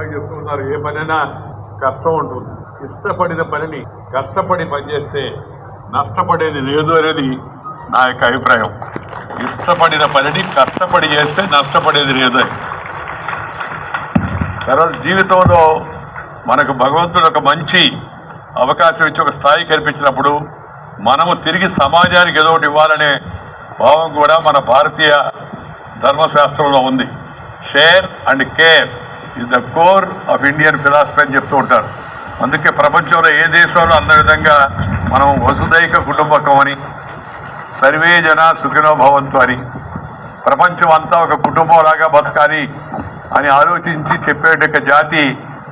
చెప్తున్నారు, ఏ పనైనా కష్టం ఉంటుంది. ఇష్టపడిన పనిని కష్టపడి పనిచేస్తే నష్టపడేది లేదు అనేది నా యొక్క అభిప్రాయం. ఇష్టపడిన పనిని కష్టపడి చేస్తే నష్టపడేది లేదు అని. తర్వాత జీవితంలో మనకు భగవంతుడు ఒక మంచి అవకాశం ఇచ్చి ఒక స్థాయి కల్పించినప్పుడు మనము తిరిగి సమాజానికి ఏదో ఒకటి ఇవ్వాలనే భావం కూడా మన భారతీయ ధర్మశాస్త్రంలో ఉంది. Share and care is the core of Indian philosophy అని చెప్తూ ఉంటారు. అందుకే ప్రపంచంలో ఏ దేశంలో అన్న విధంగా మనం వసుదైక కుటుంబకం అని, సర్వే జన సుఖినో భవంతు అని, ప్రపంచం అంతా ఒక కుటుంబంలాగా బతకాలి అని ఆలోచించి చెప్పేట జాతి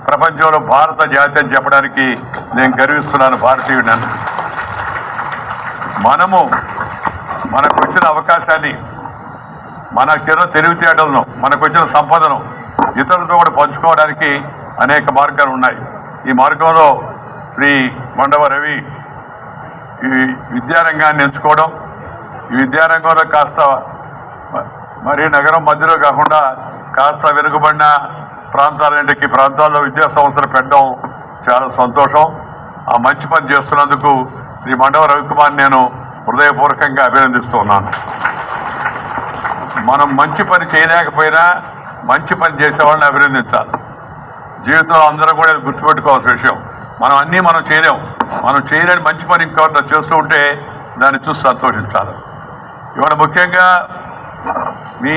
ప్రపంచంలో భారత జాతి అని చెప్పడానికి నేను గర్విస్తున్నాను, భారతీయుడని. మనకు వచ్చిన అవకాశాన్ని, మనకిన్న తెలివితేటలను, మనకు వచ్చిన సంపదను ఇతరులతో కూడా పంచుకోవడానికి అనేక మార్గాలు ఉన్నాయి. ఈ మార్గంలో శ్రీ మండవ రవి ఈ విద్యారంగాన్ని ఎంచుకోవడం, ఈ విద్యారంగంలో కాస్త మరీ నగరం మధ్యలో కాకుండా కాస్త వెనుకబడిన ప్రాంతాల్లో విద్యా సంస్థలు పెట్టడం చాలా సంతోషం. ఆ మంచి పని చేస్తున్నందుకు శ్రీ మండవ రవికుమార్ నేను హృదయపూర్వకంగా అభినందిస్తున్నాను. మనం మంచి పని చేయలేకపోయినా మంచి పని చేసేవాళ్ళని అభినందించాలి. జీవితంలో అందరం కూడా గుర్తుపెట్టుకోవాల్సిన విషయం. మనం చేయలేం. మనం చేయలేని మంచి పని ఇంకోటి చేస్తూ ఉంటే దాన్ని చూసి సంతోషించాలి. ఇవాళ ముఖ్యంగా మీ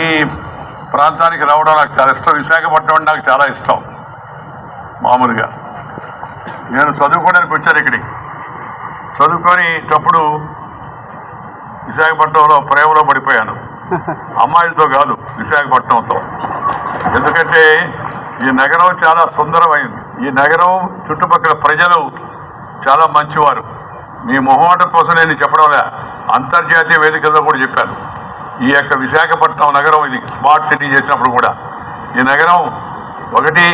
ప్రాంతానికి రావడం నాకు చాలా ఇష్టం. విశాఖపట్నం అంటే నాకు చాలా ఇష్టం. మామూలుగా నేను చదువుకోవడానికి వచ్చాను ఇక్కడికి. చదువుకునేటప్పుడు విశాఖపట్నంలో ప్రేమలో పడిపోయాను. అమ్మాయిలతో కాదు, విశాఖపట్నంతో. ఎందుకంటే ఈ నగరం చాలా సుందరమైంది. ఈ నగరం చుట్టుపక్కల ప్రజలు చాలా మంచివారు. మీ మొహమాటం కోసం నేను చెప్పడంలే, అంతర్జాతీయ వేదికల్లో కూడా చెప్పాను. ఈ యొక్క విశాఖపట్నం నగరం ఇది స్మార్ట్ సిటీ చేసినప్పుడు కూడా ఈ నగరం ఒకటి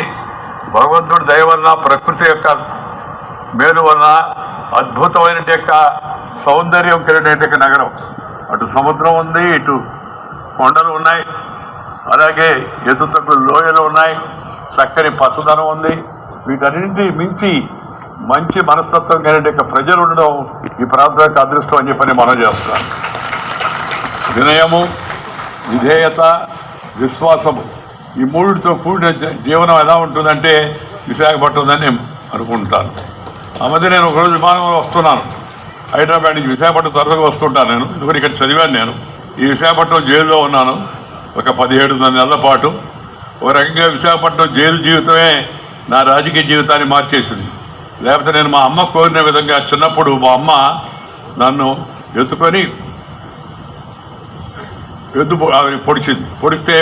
భగవంతుడి దయ వలన, ప్రకృతి యొక్క మేలు వలన అద్భుతమైన యొక్క సౌందర్యం కలిగిన నగరం. అటు సముద్రం ఉంది, ఇటు కొండలు ఉన్నాయి, అలాగే ఎత్తుతగ్గు లోయలు ఉన్నాయి, చక్కని పచ్చదనం ఉంది. వీటన్నింటి మించి మంచి మనస్తత్వం కలిగిన ప్రజలు ఉండడం ఈ ప్రాంతం యొక్క అదృష్టం అని చెప్పని మనం చేస్తున్నాం. వినయము, విధేయత, విశ్వాసము, ఈ మూడితో కూడిన జీవనం ఎలా ఉంటుందంటే విశాఖపట్నం అని నేను అనుకుంటాను. ఆ మధ్య నేను ఒకరోజు విమానంలో వస్తున్నాను, హైదరాబాద్ నుంచి విశాఖపట్నం తరచుగా వస్తుంటాను. నేను ఎందుకంటే ఇక్కడ చదివాను. నేను ఈ విశాఖపట్నం జైల్లో ఉన్నాను ఒక 17 నెలల పాటు. ఒక రకంగా విశాఖపట్నం జైలు జీవితమే నా రాజకీయ జీవితాన్ని మార్చేసింది. లేకపోతే నేను మా అమ్మ కోరిన విధంగా చిన్నప్పుడు మా అమ్మ నన్ను ఎత్తుకొని పొడిస్తే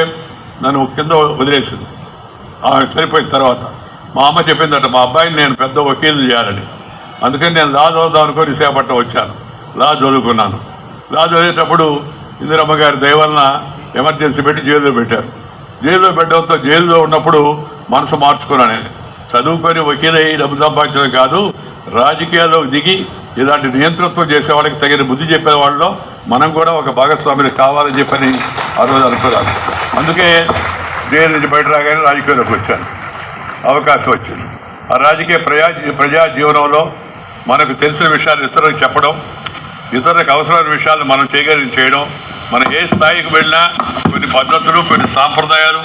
నన్ను కింద వదిలేసింది. ఆమె చనిపోయిన తర్వాత మా అమ్మ చెప్పిందట, మా అబ్బాయిని నేను పెద్ద వకీలు చేయాలని. అందుకని నేను లా చదువుదాం అనుకొని విశాఖపట్నం వచ్చాను. లా చదువుకున్నాను. లా చదివేటప్పుడు ఇందిరమ్మ గారి దయ వలన ఎమర్జెన్సీ పెట్టి జైల్లో పెట్టారు. జైల్లో పెట్టడంతో జైల్లో ఉన్నప్పుడు మనసు మార్చుకున్నాను. నేను చదువుకొని వకీలయ్యి డబ్బు సంపాదించడం కాదు, రాజకీయాల్లో దిగి ఇలాంటి నియంతృత్వం చేసే వాళ్ళకి తగిన బుద్ధి చెప్పే వాళ్ళలో మనం కూడా ఒక భాగస్వామిని కావాలని చెప్పని ఆ రోజు అనుకున్నాను. అందుకే జైలు నుంచి బయట రాగానే రాజకీయాల్లోకి వచ్చాను. అవకాశం వచ్చింది. ఆ రాజకీయ ప్రజా జీవనంలో మనకు తెలిసిన విషయాలు ఇతరులకు చెప్పడం, ఇతరులకు అవసరమైన విషయాలు మనం చేయడం, మనం ఏ స్థాయికి వెళ్ళినా కొన్ని పద్ధతులు, కొన్ని సాంప్రదాయాలు,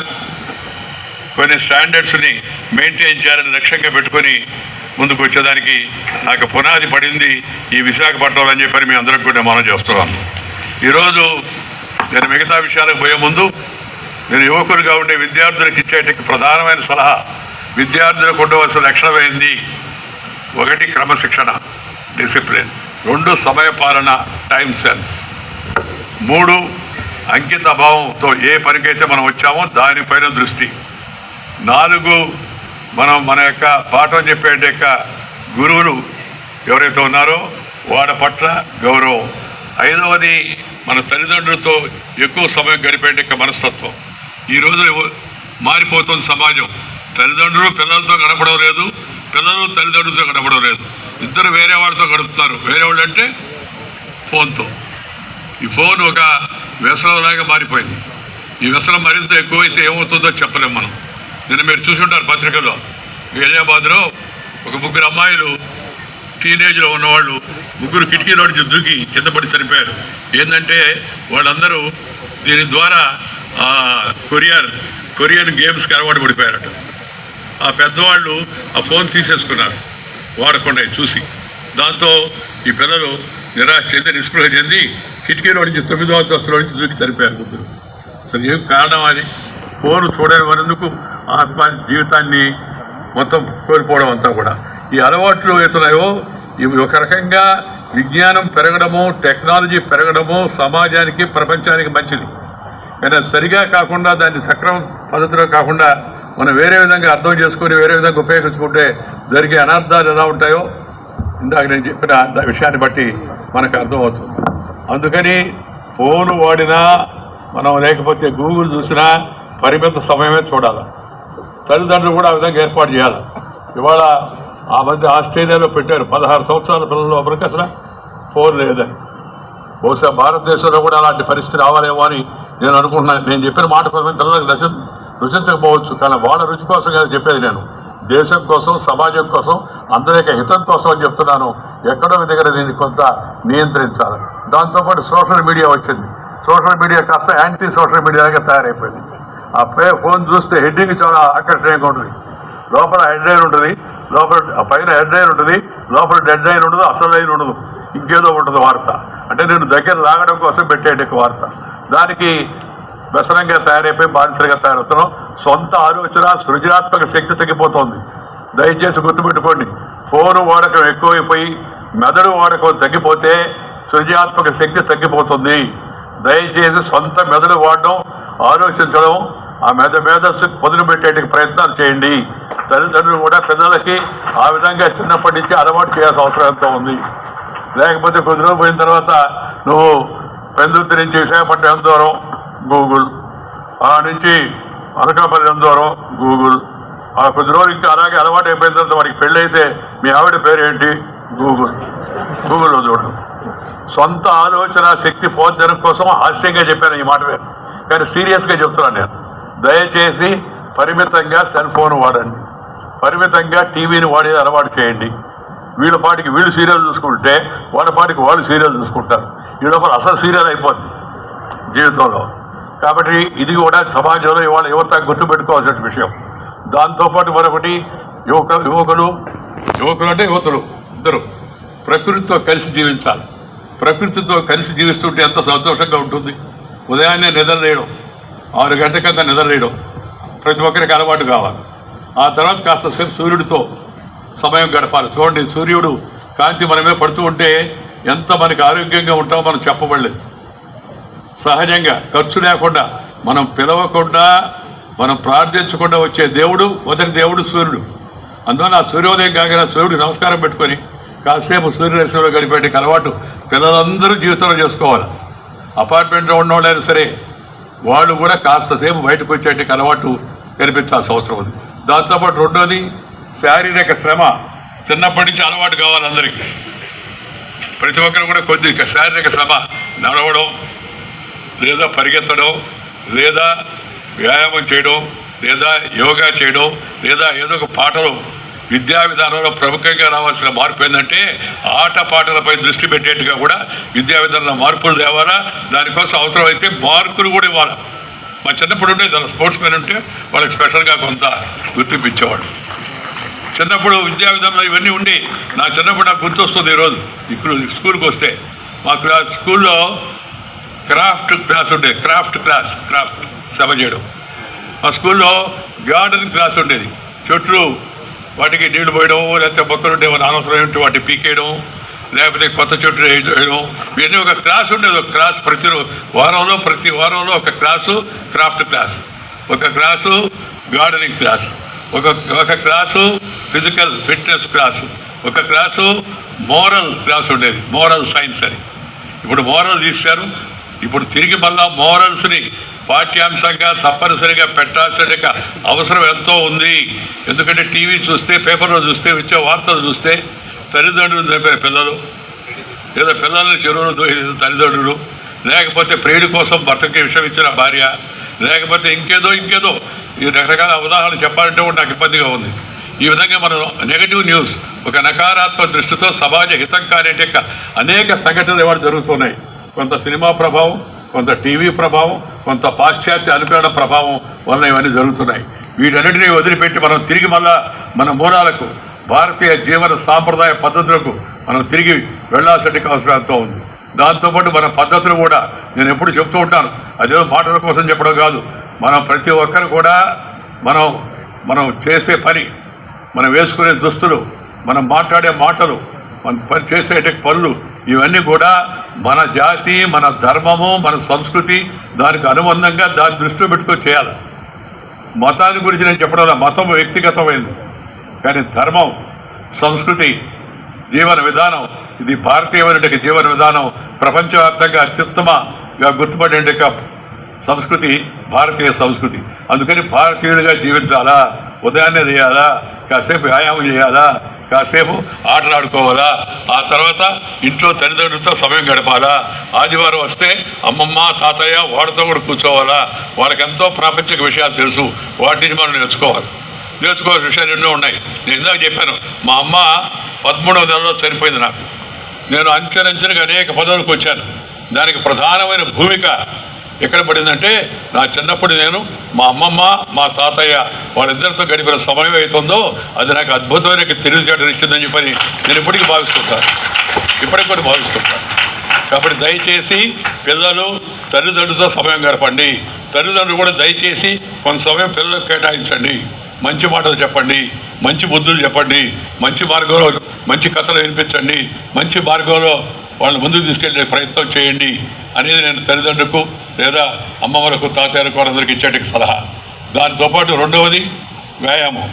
కొన్ని స్టాండర్డ్స్ని మెయింటైన్ చేయాలని లక్ష్యంగా పెట్టుకొని ముందుకు వచ్చేదానికి నాకు పునాది పడింది ఈ విశాఖపట్నంలో అని చెప్పని మీ అందరికి కూడా మనం చేస్తున్నాను. ఈరోజు నేను మిగతా విషయాలకు పోయే ముందు నేను యువకులుగా ఉండే విద్యార్థులకు ఇచ్చేటికి ప్రధానమైన సలహా, విద్యార్థులకు ఉండవలసిన లక్షణమైంది 1 క్రమశిక్షణ, డిసిప్లిన్, 2 సమయపాలన, టైం సెన్స్, 3 అంకిత భావంతో ఏ పనికైతే మనం వచ్చామో దానిపైన దృష్టి, 4 మన యొక్క పాఠం చెప్పే యొక్క గురువులు ఎవరైతే ఉన్నారో వాళ్ళ పట్ల గౌరవం, 5వది మన తల్లిదండ్రులతో ఎక్కువ సమయం గడిపే యొక్క మనస్తత్వం. ఈరోజు మారిపోతుంది సమాజం. తల్లిదండ్రులు పిల్లలతో గడపడం లేదు, పిల్లలు తల్లిదండ్రులతో గడపడం లేదు, ఇద్దరు వేరే వాళ్ళతో గడుపుతారు. వేరే వాళ్ళు అంటే ఫోన్తో. ఈ ఫోన్ ఒక వ్యసనంలాగా మారిపోయింది. ఈ వ్యసనం మరింత ఎక్కువైతే ఏమవుతుందో చెప్పలేము మనం. నిన్న మీరు చూసుంటారు పత్రికల్లో, హైదరాబాద్లో ఒక ముగ్గురు అమ్మాయిలు టీనేజ్లో ఉన్నవాళ్ళు ముగ్గురు కిటికీలో నుంచి దూకి కింద పడి చనిపోయారు. ఏంటంటే వాళ్ళందరూ దీని ద్వారా కొరియన్ గేమ్స్కి అలవాటు పడిపోయారట. ఆ పెద్దవాళ్ళు ఆ ఫోన్ తీసేసుకున్నారు వాడకుండా చూసి. దాంతో ఈ పిల్లలు నిరాశ చెంది నిస్పృహ చెంది కిటికీలో నుంచి 9వ అంతస్తులో నుంచి దూకి చనిపోయారు ముగ్గురు. అసలు ఏం కారణం అది? ఫోన్ చూడని వారందుకు ఆత్మ జీవితాన్ని మొత్తం కోల్పోవడం అంతా కూడా. ఈ అలవాట్లు ఏతున్నాయో ఇవి ఒక రకంగా విజ్ఞానం పెరగడము, టెక్నాలజీ పెరగడము సమాజానికి ప్రపంచానికి మంచిది. కానీ సరిగా కాకుండా దాన్ని సక్రమ పద్ధతిలో కాకుండా మనం వేరే విధంగా అర్థం చేసుకొని వేరే విధంగా ఉపయోగించుకుంటే జరిగే అనర్థాలు ఎలా ఉంటాయో ఇందాక నేను చెప్పిన విషయాన్ని బట్టి మనకు అర్థమవుతుంది. అందుకని ఫోను వాడినా మనం లేకపోతే గూగుల్ చూసినా పరిమిత సమయమే చూడాలి. తల్లిదండ్రులు కూడా ఆ విధంగా ఏర్పాటు చేయాలి. ఇవాళ ఆ మధ్య ఆస్ట్రేలియాలో పెట్టారు 16 సంవత్సరాల పిల్లల లోపలికి అసలు ఫోన్ లేదని. బహుశా భారతదేశంలో కూడా అలాంటి పరిస్థితి రావాలేమో అని నేను అనుకుంటున్నాను. నేను చెప్పిన మాట కోసం పిల్లలకు రుచించకపోవచ్చు, కానీ వాళ్ళ రుచి కోసం కదా చెప్పేది. నేను దేశం కోసం, సమాజం కోసం, అందరి యొక్క హితం కోసం అని చెప్తున్నాను. ఎక్కడో దగ్గర దీన్ని కొంత నియంత్రించాలి. దాంతోపాటు సోషల్ మీడియా వచ్చింది. సోషల్ మీడియా కాస్త యాంటీ సోషల్ మీడియాగా తయారైపోయింది. ఆ ఫోన్ చూస్తే హెడ్డింగ్ చాలా ఆకర్షణీయంగా ఉంటుంది. లోపల హెడ్ లైన్ ఉంటుంది, లోపల పైన హెడ్ లైన్ ఉంటుంది, లోపల డెడ్ లైన్ ఉండదు, అసలు లైన్ ఉండదు, ఇంకేదో ఉంటుంది వార్త. అంటే నేను దగ్గర లాగడం కోసం పెట్టేట వార్త. దానికి వ్యసనంగా తయారైపోయి బానిసలుగా తయారవుతున్నాం. సొంత ఆలోచన, సృజనాత్మక శక్తి తగ్గిపోతుంది. దయచేసి గుర్తుపెట్టుకోండి, ఫోను వాడకం ఎక్కువైపోయి మెదడు వాడకం తగ్గిపోతే సృజనాత్మక శక్తి తగ్గిపోతుంది. దయచేసి సొంత మెదడు వాడడం, ఆలోచించడం, ఆ మేధస్సు పొదులు పెట్టే ప్రయత్నాలు చేయండి. తల్లిదండ్రులు కూడా పిల్లలకి ఆ విధంగా చిన్నప్పటి నుంచి అలవాటు చేయాల్సిన అవసరం ఎంతో ఉంది. లేకపోతే కొద్ది రోజులు పోయిన తర్వాత నువ్వు పెందుర్తి నుంచి విశాఖపట్నం ఎంత దూరం, గూగుల్. ఆ నుంచి అనకాపల్లి ఎంత దూరం, గూగుల్. ఆ కొద్ది రోజులు ఇంకా అలాగే అలవాటు అయిపోయిన తర్వాత వాడికి పెళ్ళి అయితే మీ ఆవిడ పేరు ఏంటి, గూగుల్లో చూడడం. సొంత ఆలోచన శక్తి పోతనం కోసం హాస్యంగా చెప్పాను ఈ మాట వేరు, కానీ సీరియస్గా చెప్తున్నాను నేను. దయచేసి పరిమితంగా సెల్ ఫోన్ వాడండి, పరిమితంగా టీవీని వాడేది అలవాటు చేయండి. వీళ్ళ పాటికి వీళ్ళు సీరియల్ చూసుకుంటే వాళ్ళ పాటికి వాళ్ళు సీరియల్ చూసుకుంటారు. ఈ లోపల అసలు సీరియల్ అయిపోద్ది జీవితంలో. కాబట్టి ఇది కూడా సమాజంలో ఇవాళ యువత గుర్తుపెట్టుకోవాల్సిన విషయం. దాంతోపాటు మరొకటి యువకులు అంటే యువతులు ఇద్దరు ప్రకృతితో కలిసి జీవించాలి. ప్రకృతితో కలిసి జీవిస్తుంటే ఎంత సంతోషంగా ఉంటుంది. ఉదయాన్నే నిద్రలేయడం, 6 గంటలకంతా నిద్రలేయడం ప్రతి ఒక్కరికి అలవాటు కావాలి. ఆ తర్వాత కాస్త సేపు సూర్యుడితో సమయం గడపాలి. చూడండి, సూర్యుడు కాంతి మనమే పడుతూ ఉంటే ఎంత మనకి ఆరోగ్యంగా ఉంటామో మనం చెప్పబడలేదు. సహజంగా ఖర్చు లేకుండా మనం పిలవకుండా మనం ప్రార్థించకుండా వచ్చే దేవుడు మొదటి దేవుడు సూర్యుడు. అందువల్ల ఆ సూర్యోదయం కాగానే సూర్యుడికి నమస్కారం పెట్టుకొని కాసేపు సూర్యరశ్మిలో గడిపేట అలవాటు పిల్లలందరూ జీవితంలో చేసుకోవాలి. అపార్ట్మెంట్లో ఉన్నవాళ్ళైనా సరే వాళ్ళు కూడా కాస్తసేపు బయటకు వచ్చేట అలవాటు కనిపించాల్సిన అవసరం ఉంది. దాంతోపాటు రెండోది శారీరక శ్రమ చిన్నప్పటి నుంచి అలవాటు కావాలి అందరికీ. ప్రతి ఒక్కరు కూడా కొద్ది శారీరక శ్రమ, నడవడం లేదా పరిగెత్తడం లేదా వ్యాయామం చేయడం లేదా యోగా చేయడం లేదా ఏదో ఒక పాటలు. విద్యా విధానంలో ప్రముఖంగా రావాల్సిన మార్పు ఏంటంటే ఆట పాటలపై దృష్టి పెట్టేట్టుగా కూడా విద్యా విధానంలో మార్పులు తేవాలా. దానికోసం అవసరమైతే మార్కులు కూడా ఇవ్వాలి. మా చిన్నప్పుడు ఉంటే దాని స్పోర్ట్స్ మెన్ ఉంటే వాళ్ళకి స్పెషల్గా కొంత గుర్తింపు ఇచ్చేవాడు. చిన్నప్పుడు విద్యా విధానంలో ఇవన్నీ ఉండి నా చిన్నప్పుడు నాకు గుర్తొస్తుంది. ఈరోజు ఇప్పుడు స్కూల్కి వస్తే మా స్కూల్లో క్రాఫ్ట్ క్లాస్ ఉండేది. క్రాఫ్ట్ శ్రమ చేయడం. మా స్కూల్లో గార్డెనింగ్ క్లాస్ ఉండేది. చెట్లు వాటికి నీళ్లు పోయడం లేకపోతే మొక్కలు ఉండే అనవసరం ఏంటి వాటిని పీకేయడం లేకపోతే కొత్త చెట్లు వేయడం, ఇవన్నీ ఒక క్లాస్ ఉండేది. ఒక క్లాస్ ప్రతి వారంలో ఒక క్లాసు క్రాఫ్ట్ క్లాస్, ఒక క్లాసు గార్డెనింగ్ క్లాస్, ఒక క్లాసు ఫిజికల్ ఫిట్నెస్ క్లాసు, ఒక క్లాసు మోరల్ క్లాస్ ఉండేది, మోరల్ సైన్స్ అని. ఇప్పుడు మోరల్ తీశారు. ఇప్పుడు తిరిగి మళ్ళా మోరల్స్ని పాఠ్యాంశంగా తప్పనిసరిగా పెట్టాల్సిన అవసరం ఎంతో ఉంది. ఎందుకంటే టీవీ చూస్తే, పేపర్లో చూస్తే, వచ్చే వార్తలు చూస్తే తల్లిదండ్రులు చంపిన పిల్లలు లేదా పిల్లల్ని చెరువులు దోసేసిన తల్లిదండ్రులు, లేకపోతే ప్రియుడి కోసం భర్తకి విషం ఇచ్చిన భార్య, లేకపోతే ఇంకేదో ఈ రకరకాల ఉదాహరణలు చెప్పాలంటే కూడా నాకు ఇబ్బందిగా ఉంది. ఈ విధంగా మనం నెగటివ్ న్యూస్, ఒక నకారాత్మక దృష్టితో సమాజ హితం కానిటే అనేక సంఘటనలు ఇవాళ జరుగుతున్నాయి. కొంత సినిమా ప్రభావం, కొంత టీవీ ప్రభావం, కొంత పాశ్చాత్య అనుకరణ ప్రభావం వలన ఇవన్నీ జరుగుతున్నాయి. వీటన్నిటినీ వదిలిపెట్టి మనం తిరిగి మళ్ళా మన మూలాలకు, భారతీయ జీవన సాంప్రదాయ పద్ధతులకు మనం తిరిగి వెళ్లాల్సిన అవసరం ఎంతో ఉంది. దాంతోపాటు మన పద్ధతులు కూడా నేను ఎప్పుడు చెప్తూ ఉంటాను, అదేదో మాటల కోసం చెప్పడం కాదు. మనం ప్రతి ఒక్కరు కూడా మనం చేసే పని, మనం వేసుకునే దుస్తులు, మనం మాట్లాడే మాటలు, మనం చేసే పనులు, ఇవన్నీ కూడా మన జాతి, మన ధర్మము, మన సంస్కృతి, దానికి అనుబంధంగా దాన్ని దృష్టిలో పెట్టుకొని చేయాలి. మతాన్ని గురించి నేను చెప్పడం, మతం వ్యక్తిగతమైంది, కానీ ధర్మం, సంస్కృతి, జీవన విధానం, ఇది భారతీయమైన జీవన విధానం, ప్రపంచవ్యాప్తంగా అత్యుత్తమంగా గుర్తుపడే సంస్కృతి భారతీయ సంస్కృతి. అందుకని భారతీయుడిగా జీవించాలా, ఉదయాన్నే చేయాలా, కాసేపు వ్యాయామం చేయాలా, కాసేపు ఆటలాడుకోవాలా, ఆ తర్వాత ఇంట్లో తల్లిదండ్రులతో సమయం గడపాలా, ఆదివారం వస్తే అమ్మమ్మ తాతయ్య వాడితో కూడా కూర్చోవాలా. వాళ్ళకి ఎంతో ప్రాపంచిక విషయాలు తెలుసు, వాటి నుంచి మనం నేర్చుకోవాల్సిన విషయాలు ఎన్నో ఉన్నాయి. నేను ఇందాక చెప్పాను, మా అమ్మ 13వ నెలలో చనిపోయింది. నేను అంచెలంచెలుగా అనేక పదవులకు వచ్చాను. దానికి ప్రధానమైన భూమిక ఎక్కడ పడిందంటే, నా చిన్నప్పుడు నేను మా అమ్మమ్మ, మా తాతయ్య వాళ్ళిద్దరితో గడిపిన సమయం అవుతుందో అది నాకు అద్భుతమైన తెలివితేటలు ఇచ్చిందని చెప్పని నేను ఇప్పటికీ భావిస్తుంటాను. కాబట్టి దయచేసి పిల్లలు తల్లిదండ్రులతో సమయం గడపండి. తల్లిదండ్రులు కూడా దయచేసి కొంత సమయం పిల్లలకు కేటాయించండి. మంచి మాటలు చెప్పండి, మంచి బుద్ధులు చెప్పండి, మంచి మార్గంలో మంచి కథలు వినిపించండి, మంచి మార్గంలో వాళ్ళని ముందుకు తీసుకెళ్ళే ప్రయత్నం చేయండి అనేది నేను తల్లిదండ్రులకు లేదా అమ్మమ్మలకు, తాతయ్యలకు వాళ్ళందరికీ ఇచ్చేటికి సలహా. దాంతోపాటు రెండవది వ్యాయామం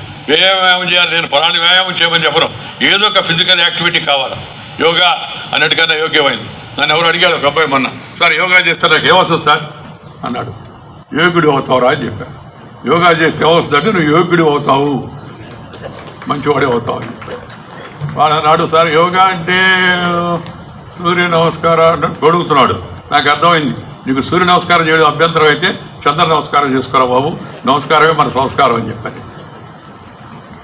చేయాలి. నేను పలాని వ్యాయామం చేయమని చెప్పను, ఏదో ఒక ఫిజికల్ యాక్టివిటీ కావాలి. యోగా అన్నిటికన్నా యోగ్యమైంది. నన్ను ఎవరు అడిగారు, ఒక అబ్బాయి మొన్న, సార్ యోగా చేస్తే నాకు ఏమొస్తుంది సార్ అన్నాడు. యోగుడు అవుతావురా అని చెప్పాను. యోగా చేస్తే ఏమొస్తుందంటే నువ్వు యోగుడు అవుతావు, మంచివాడే అవుతావు అని చెప్పాడు. వాడు అన్నాడు, సార్ యోగా అంటే సూర్య నమస్కారం గొడుగుతున్నాడు. నాకు అర్థమైంది, నీకు సూర్య నమస్కారం చేయడం అభ్యంతరం అయితే చంద్ర నమస్కారం చేసుకోరా బాబు, నమస్కారమే మన సంస్కారం అని చెప్పాను.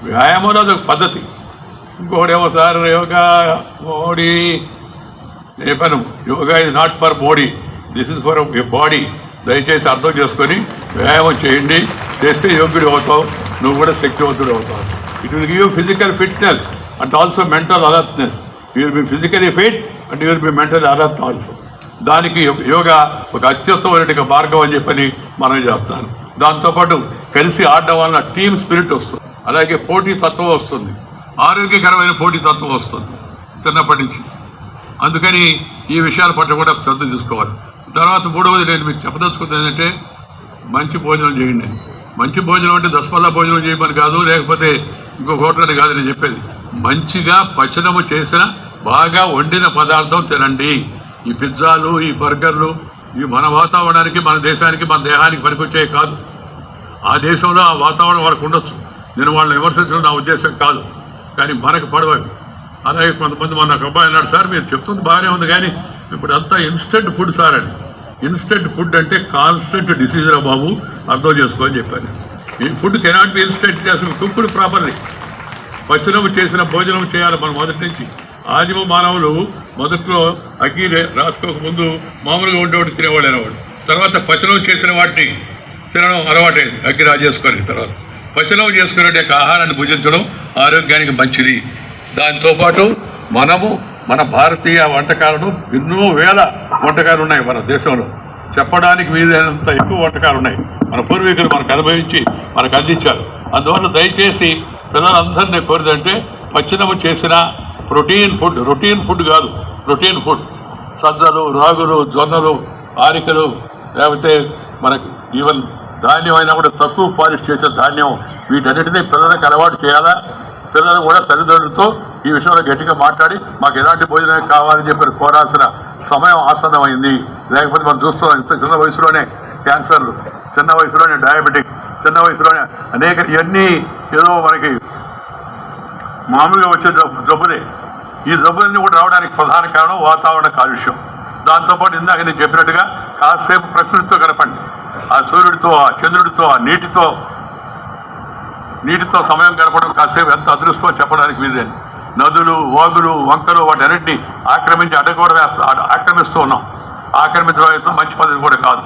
వ్యాయామం అదొక పద్ధతి. ఇంకోటేమో సార్ యోగా బాడీ, నేను చెప్పాను yoga is not for body, this is for body. దయచేసి అర్థం చేసుకొని వ్యాయామం చేయండి. చేస్తే యోగ్యుడు అవుతావు, నువ్వు కూడా శక్తివంతుడు అవుతావు. It will give physical fitness and also mental alertness. You will be physically fit and you will be mental alert also. దానికి యోగా ఒక అత్యుత్తమైన మార్గం అని చెప్పని మనం చేస్తాను. దాంతోపాటు కలిసి ఆడడం వలన టీమ్ స్పిరిట్ వస్తుంది, అలాగే పోటీ తత్వం వస్తుంది, ఆరోగ్యకరమైన పోటీ తత్వం వస్తుంది చిన్నప్పటి నుంచి. అందుకని ఈ విషయాల పట్ల కూడా శ్రద్ధ తీసుకోవాలి. తర్వాత మూడవది నేను మీకు చెప్పదలుచుకుంది ఏంటంటే, మంచి భోజనం చేయండి. మంచి భోజనం అంటే దశపల్లా భోజనం చేయమని కాదు, లేకపోతే ఇంకో హోటల్ కాదు నేను చెప్పేది. మంచిగా పచనము చేసిన బాగా వండిన పదార్థం తినండి. ఈ పిజ్జాలు, ఈ బర్గర్లు ఇవి మన వాతావరణానికి, మన దేశానికి, మన దేహానికి పనికొచ్చేవి కాదు. ఆ దేశంలో ఆ వాతావరణం వాళ్ళకు ఉండొచ్చు, నేను వాళ్ళని విమర్శించడం నా ఉద్దేశం కాదు, కానీ మనకు పడవాలి. అలాగే కొంతమంది మన అబ్బాయి అన్నాడు, సార్ మీరు చెప్తుంది బాగానే ఉంది కానీ ఇప్పుడు అంతా ఇన్స్టెంట్ ఫుడ్ సార్ అని. ఇన్స్టెంట్ ఫుడ్ అంటే కాన్స్టెంట్ డిసీజ్ రా బాబు, అర్థం చేసుకోని చెప్పాను. ఈ ఫుడ్ కెనాట్ బి ఇన్స్టెంట్, చేసిన కుక్కుడు ప్రాపర్లీ. పచనం చేసిన భోజనం చేయాలి మనం మొదటి నుంచి. ఆదిమ మానవులు మొదట్లో అగ్గి రాసుకోక ముందు మామూలుగా ఉండేవాడు, తినేవాడు అనేవాడు. తర్వాత పచనం చేసిన వాటిని తినడం అలవాటైంది, అగ్గి రాజేసుకొని. తర్వాత పచనం చేసుకునే ఆహారాన్ని భుజించడం ఆరోగ్యానికి మంచిది. దాంతోపాటు మన భారతీయ వంటకాలను ఎన్నో వేల వంటకాలు ఉన్నాయి మన దేశంలో. చెప్పడానికి వీలైనంత ఎక్కువ వంటకాలు ఉన్నాయి. మన పూర్వీకులు మనకు అనుభవించి మనకు అందించారు. అందువల్ల దయచేసి పిల్లలందరినీ కోరిదంటే పచ్చనము చేసిన రొటీన్ ఫుడ్ కాదు, ప్రోటీన్ ఫుడ్, సజ్జలు, రాగులు, జొన్నలు, ఆరికలు, లేకపోతే మనకు ఈవెన్ ధాన్యం అయినా కూడా తక్కువ పాలిష్ చేసే ధాన్యం, వీటన్నిటినీ పిల్లలకు అలవాటు చేయాలా. పిల్లలు కూడా తల్లిదండ్రులతో ఈ విషయంలో గట్టిగా మాట్లాడి మాకు ఎలాంటి భోజనం కావాలని చెప్పి కోరాల్సిన సమయం ఆసన్నమైంది. లేకపోతే మనం చూస్తున్నాం ఇంత చిన్న వయసులోనే క్యాన్సర్లు, చిన్న వయసులోనే డయాబెటిక్, చిన్న వయసులోనే అనేక ఇవన్నీ ఏదో మనకి మామూలుగా వచ్చే జబ్బులే. ఈ జబ్బులన్నీ కూడా రావడానికి ప్రధాన కారణం వాతావరణ కాలుష్యం. దాంతోపాటు ఇందాక నేను చెప్పినట్టుగా కాసేపు ప్రకృతితో గడపండి. ఆ సూర్యుడితో, ఆ చంద్రుడితో, ఆ నీటితో సమయం గడపడం కాసేపు ఎంత అదృష్టం చెప్పడానికి వీలే. నదులు, వాగులు, వంకలు వాటన్నిటిని ఆక్రమిస్తూ ఉన్నాం. ఆక్రమించడం మంచి పద్ధతి కూడా కాదు.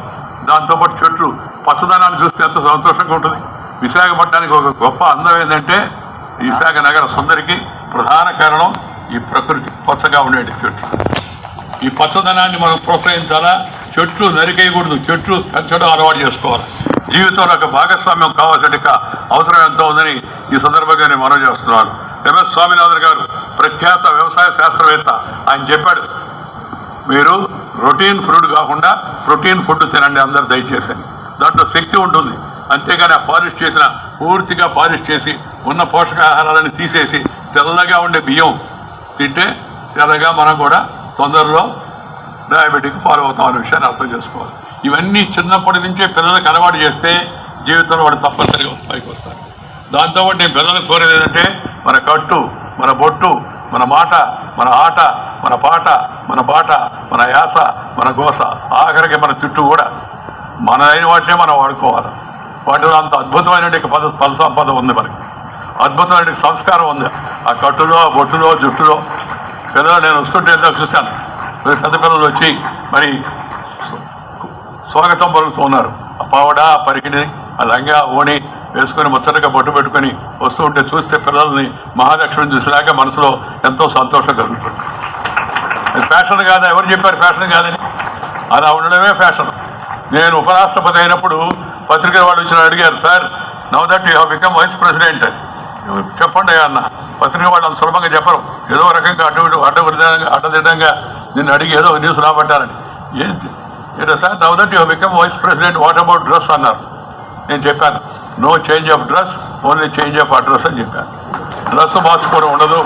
దాంతోపాటు చెట్లు, పచ్చదనాన్ని చూస్తే ఎంత సంతోషంగా ఉంటుంది. విశాఖపట్నానికి ఒక గొప్ప అందం ఏంటంటే ఈ విశాఖ నగర సుందరికి ప్రధాన కారణం ఈ ప్రకృతి, పచ్చగా ఉండేటి చెట్లు. ఈ పచ్చదనాన్ని మనం ప్రోత్సహించాలా, చెట్లు నరికేయకూడదు, చెట్లు పెంచడం అలవాటు చేసుకోవాలి. జీవితంలో ఒక భాగస్వామ్యం కావాల్సిన అవసరం ఎంతో ఉందని ఈ సందర్భంగా నేను మనవి చేస్తున్నాను. ఎంఎస్ స్వామినాథన్ గారు ప్రఖ్యాత వ్యవసాయ శాస్త్రవేత్త, ఆయన చెప్పాడు, మీరు రొటీన్ ఫుడ్ కాకుండా ప్రోటీన్ ఫుడ్ తినండి అందరు దయచేసి. దాంట్లో శక్తి ఉంటుంది. అంతేగాని పూర్తిగా పాలిష్ చేసి ఉన్న పోషకాహారాలను తీసేసి తెల్లగా ఉండే బియ్యం తింటే తెల్లగా మనం కూడా తొందరలో డయాబెటిక్ ఫాలో అవుతాం అనే విషయాన్ని అర్థం చేసుకోవాలి. ఇవన్నీ చిన్నప్పటి నుంచే పిల్లలకు అలవాటు చేస్తే జీవితంలో వాడు తప్పనిసరిగా పైకి వస్తారు. దాంతోపాటు నేను పిల్లలకు కోరేది ఏంటంటే మన కట్టు, మన బొట్టు, మన మాట, మన ఆట, మన పాట, మన బాట, మన యాస, మన గోస, ఆఖరికి మన తిట్టు కూడా మన అయిన వాటినే మనం వాడుకోవాలి. వాటిలో అంత అద్భుతమైన పద సంపద ఉంది, మనకి అద్భుతమైన సంస్కారం ఉంది ఆ కట్టులో, ఆ బొట్టులో, జుట్టులో. పిల్లలు నేను వస్తుంటే ఏదో చూశాను, పెద్ద పిల్లలు వచ్చి మరి స్వాగతం పలుకుతూ ఉన్నారు. ఆ పావడ, ఆ పరికిని, ఆ లంగా, ఓణి వేసుకొని ముచ్చటగా బొట్టు పెట్టుకొని వస్తూ ఉంటే చూస్తే పిల్లల్ని మహాలక్ష్మిని చూసినాక మనసులో ఎంతో సంతోషం కలుగుతుంది. అది ఫ్యాషన్ కాదా? ఎవరు చెప్పారు ఫ్యాషన్ కాదని? అలా ఉండడమే ఫ్యాషన్. నేను ఉపరాష్ట్రపతి అయినప్పుడు పత్రికల వాళ్ళు వచ్చిన అడిగారు, sir now that you have become vice president, చెప్పండి అన్న. పత్రిక వాళ్ళు అంత సులభంగా చెప్పరు, ఏదో రకంగా అడ్డదిడ్డంగా నిన్ను అడిగి ఏదో న్యూస్ రాబట్టారని. ఏంటి sir, now that you have become vice president, what about dress అన్నారు. నేను చెప్పాను, no change of dress, only change of address అని చెప్పాను. డ్రెస్ మార్చుకోవడం ఉండదు,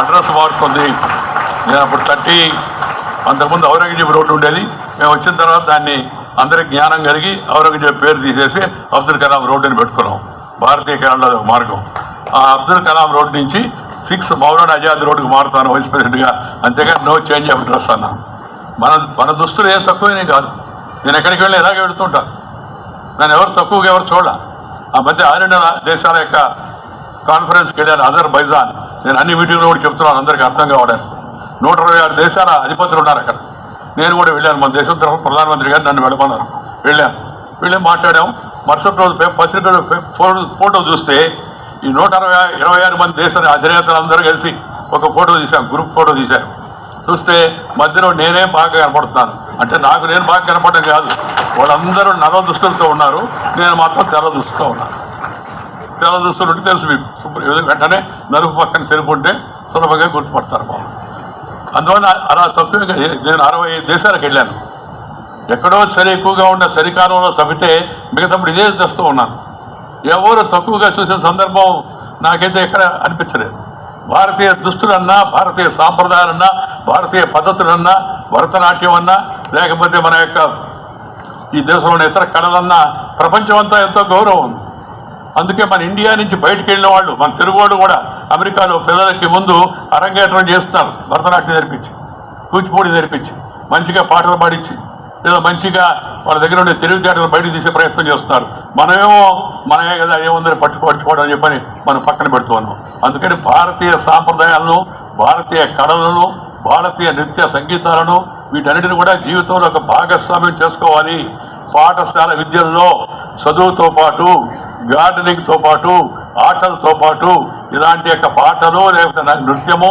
అడ్రస్ మారుతుంది. నేను అప్పుడు అంతకుముందు ఔరంగజేబు రోడ్డు ఉండేది, మేము వచ్చిన తర్వాత దాన్ని అందరికి జ్ఞానం కలిగి ఔరంగజేబు పేరు తీసేసి అబ్దుల్ కలాం రోడ్డుని పెట్టుకున్నాం. భారతీయ కేరళలో మార్గం. ఆ అబ్దుల్ కలాం రోడ్డు నుంచి 6 మౌలానా ఆజాద్ రోడ్డుకు మారుతాను వైస్ ప్రెసిడెంట్గా, అంతేగాని నో చేంజ్ ఆఫ్ డ్రెస్ అన్నాను. మన దుస్తులు ఏం తక్కువనే కాదు. నేను ఎక్కడికి వెళ్ళి ఎలాగే వెళుతుంటాను, నన్ను ఎవరు తక్కువగా ఎవరు చూడాల. ఆ మధ్య 6 దేశాల యొక్క కాన్ఫరెన్స్కి వెళ్ళాను, అజర్బైజాన్. నేను అన్ని మీటింగ్లో కూడా చెప్తున్నాను, అందరికీ అర్థం కావడానికి. 126 దేశాల అధిపతులు ఉన్నారు అక్కడ. నేను కూడా వెళ్ళాను, మన దేశం తరఫున ప్రధానమంత్రి గారు నన్ను వెళ్ళమన్నారు. వెళ్ళి మాట్లాడాము. మరుసటి రోజు పత్రికలు ఫోటో చూస్తే ఈ 126 మంది దేశ అధినేతలు అందరూ కలిసి ఒక ఫోటో తీశాను, గ్రూప్ ఫోటో తీశాను. చూస్తే మధ్యలో నేనే బాగా కనపడుతున్నాను. అంటే నేను బాగా కనపడడం కాదు, వాళ్ళందరూ నల్ల దుస్తులతో ఉన్నారు, నేను మాత్రం తెల్ల దుస్తుతో ఉన్నాను. తెల్ల దుస్తులు ఉంటే తెలుసు మీకు, వెంటనే నలుపు పక్కన తెలుపుంటే సులభంగా గుర్తుపడతారు బాబు. అందువల్ల అలా తక్కువగా నేను 65 దేశాలకు వెళ్ళాను. ఎక్కడో చలి ఎక్కువగా ఉన్న చలికాలంలో తప్పితే మిగతాప్పుడు ఇదే తెస్తూ ఉన్నాను. ఎవరు తక్కువగా చూసిన సందర్భం నాకైతే ఎక్కడ అనిపించలేదు. భారతీయ దుస్తులన్నా, భారతీయ సాంప్రదాయాలన్నా, భారతీయ పద్ధతులన్నా, భరతనాట్యం అన్నా, లేకపోతే మన యొక్క ఈ దేశంలోని ఇతర కళలన్నా ప్రపంచం అంతా ఎంతో గౌరవం ఉంది. అందుకే మన ఇండియా నుంచి బయటకు వెళ్ళిన వాళ్ళు, మన తెలుగు వాళ్ళు కూడా అమెరికాలో పిల్లలకి ముందు అరంగేట్రం చేస్తున్నారు. భరతనాట్యం నేర్పించి, కూచిపూడి నేర్పించి, మంచిగా పాటలు పాడించి, లేదా మంచిగా వాళ్ళ దగ్గర ఉండే తెలివితేటలు బయటకు తీసే ప్రయత్నం చేస్తున్నారు. మనమే కదా ఏముందని పట్టుకోవడం అని చెప్పని మనం పక్కన పెడుతూ ఉన్నాం. అందుకని భారతీయ సాంప్రదాయాలను, భారతీయ కళలను, భారతీయ నృత్య సంగీతాలను వీటన్నిటిని కూడా జీవితంలో ఒక భాగస్వామ్యం చేసుకోవాలి. పాఠశాల విద్యల్లో చదువుతో పాటు, గార్డెనింగ్తో పాటు, ఆటలతో పాటు ఇలాంటి యొక్క పాటలు, లేకపోతే నృత్యము,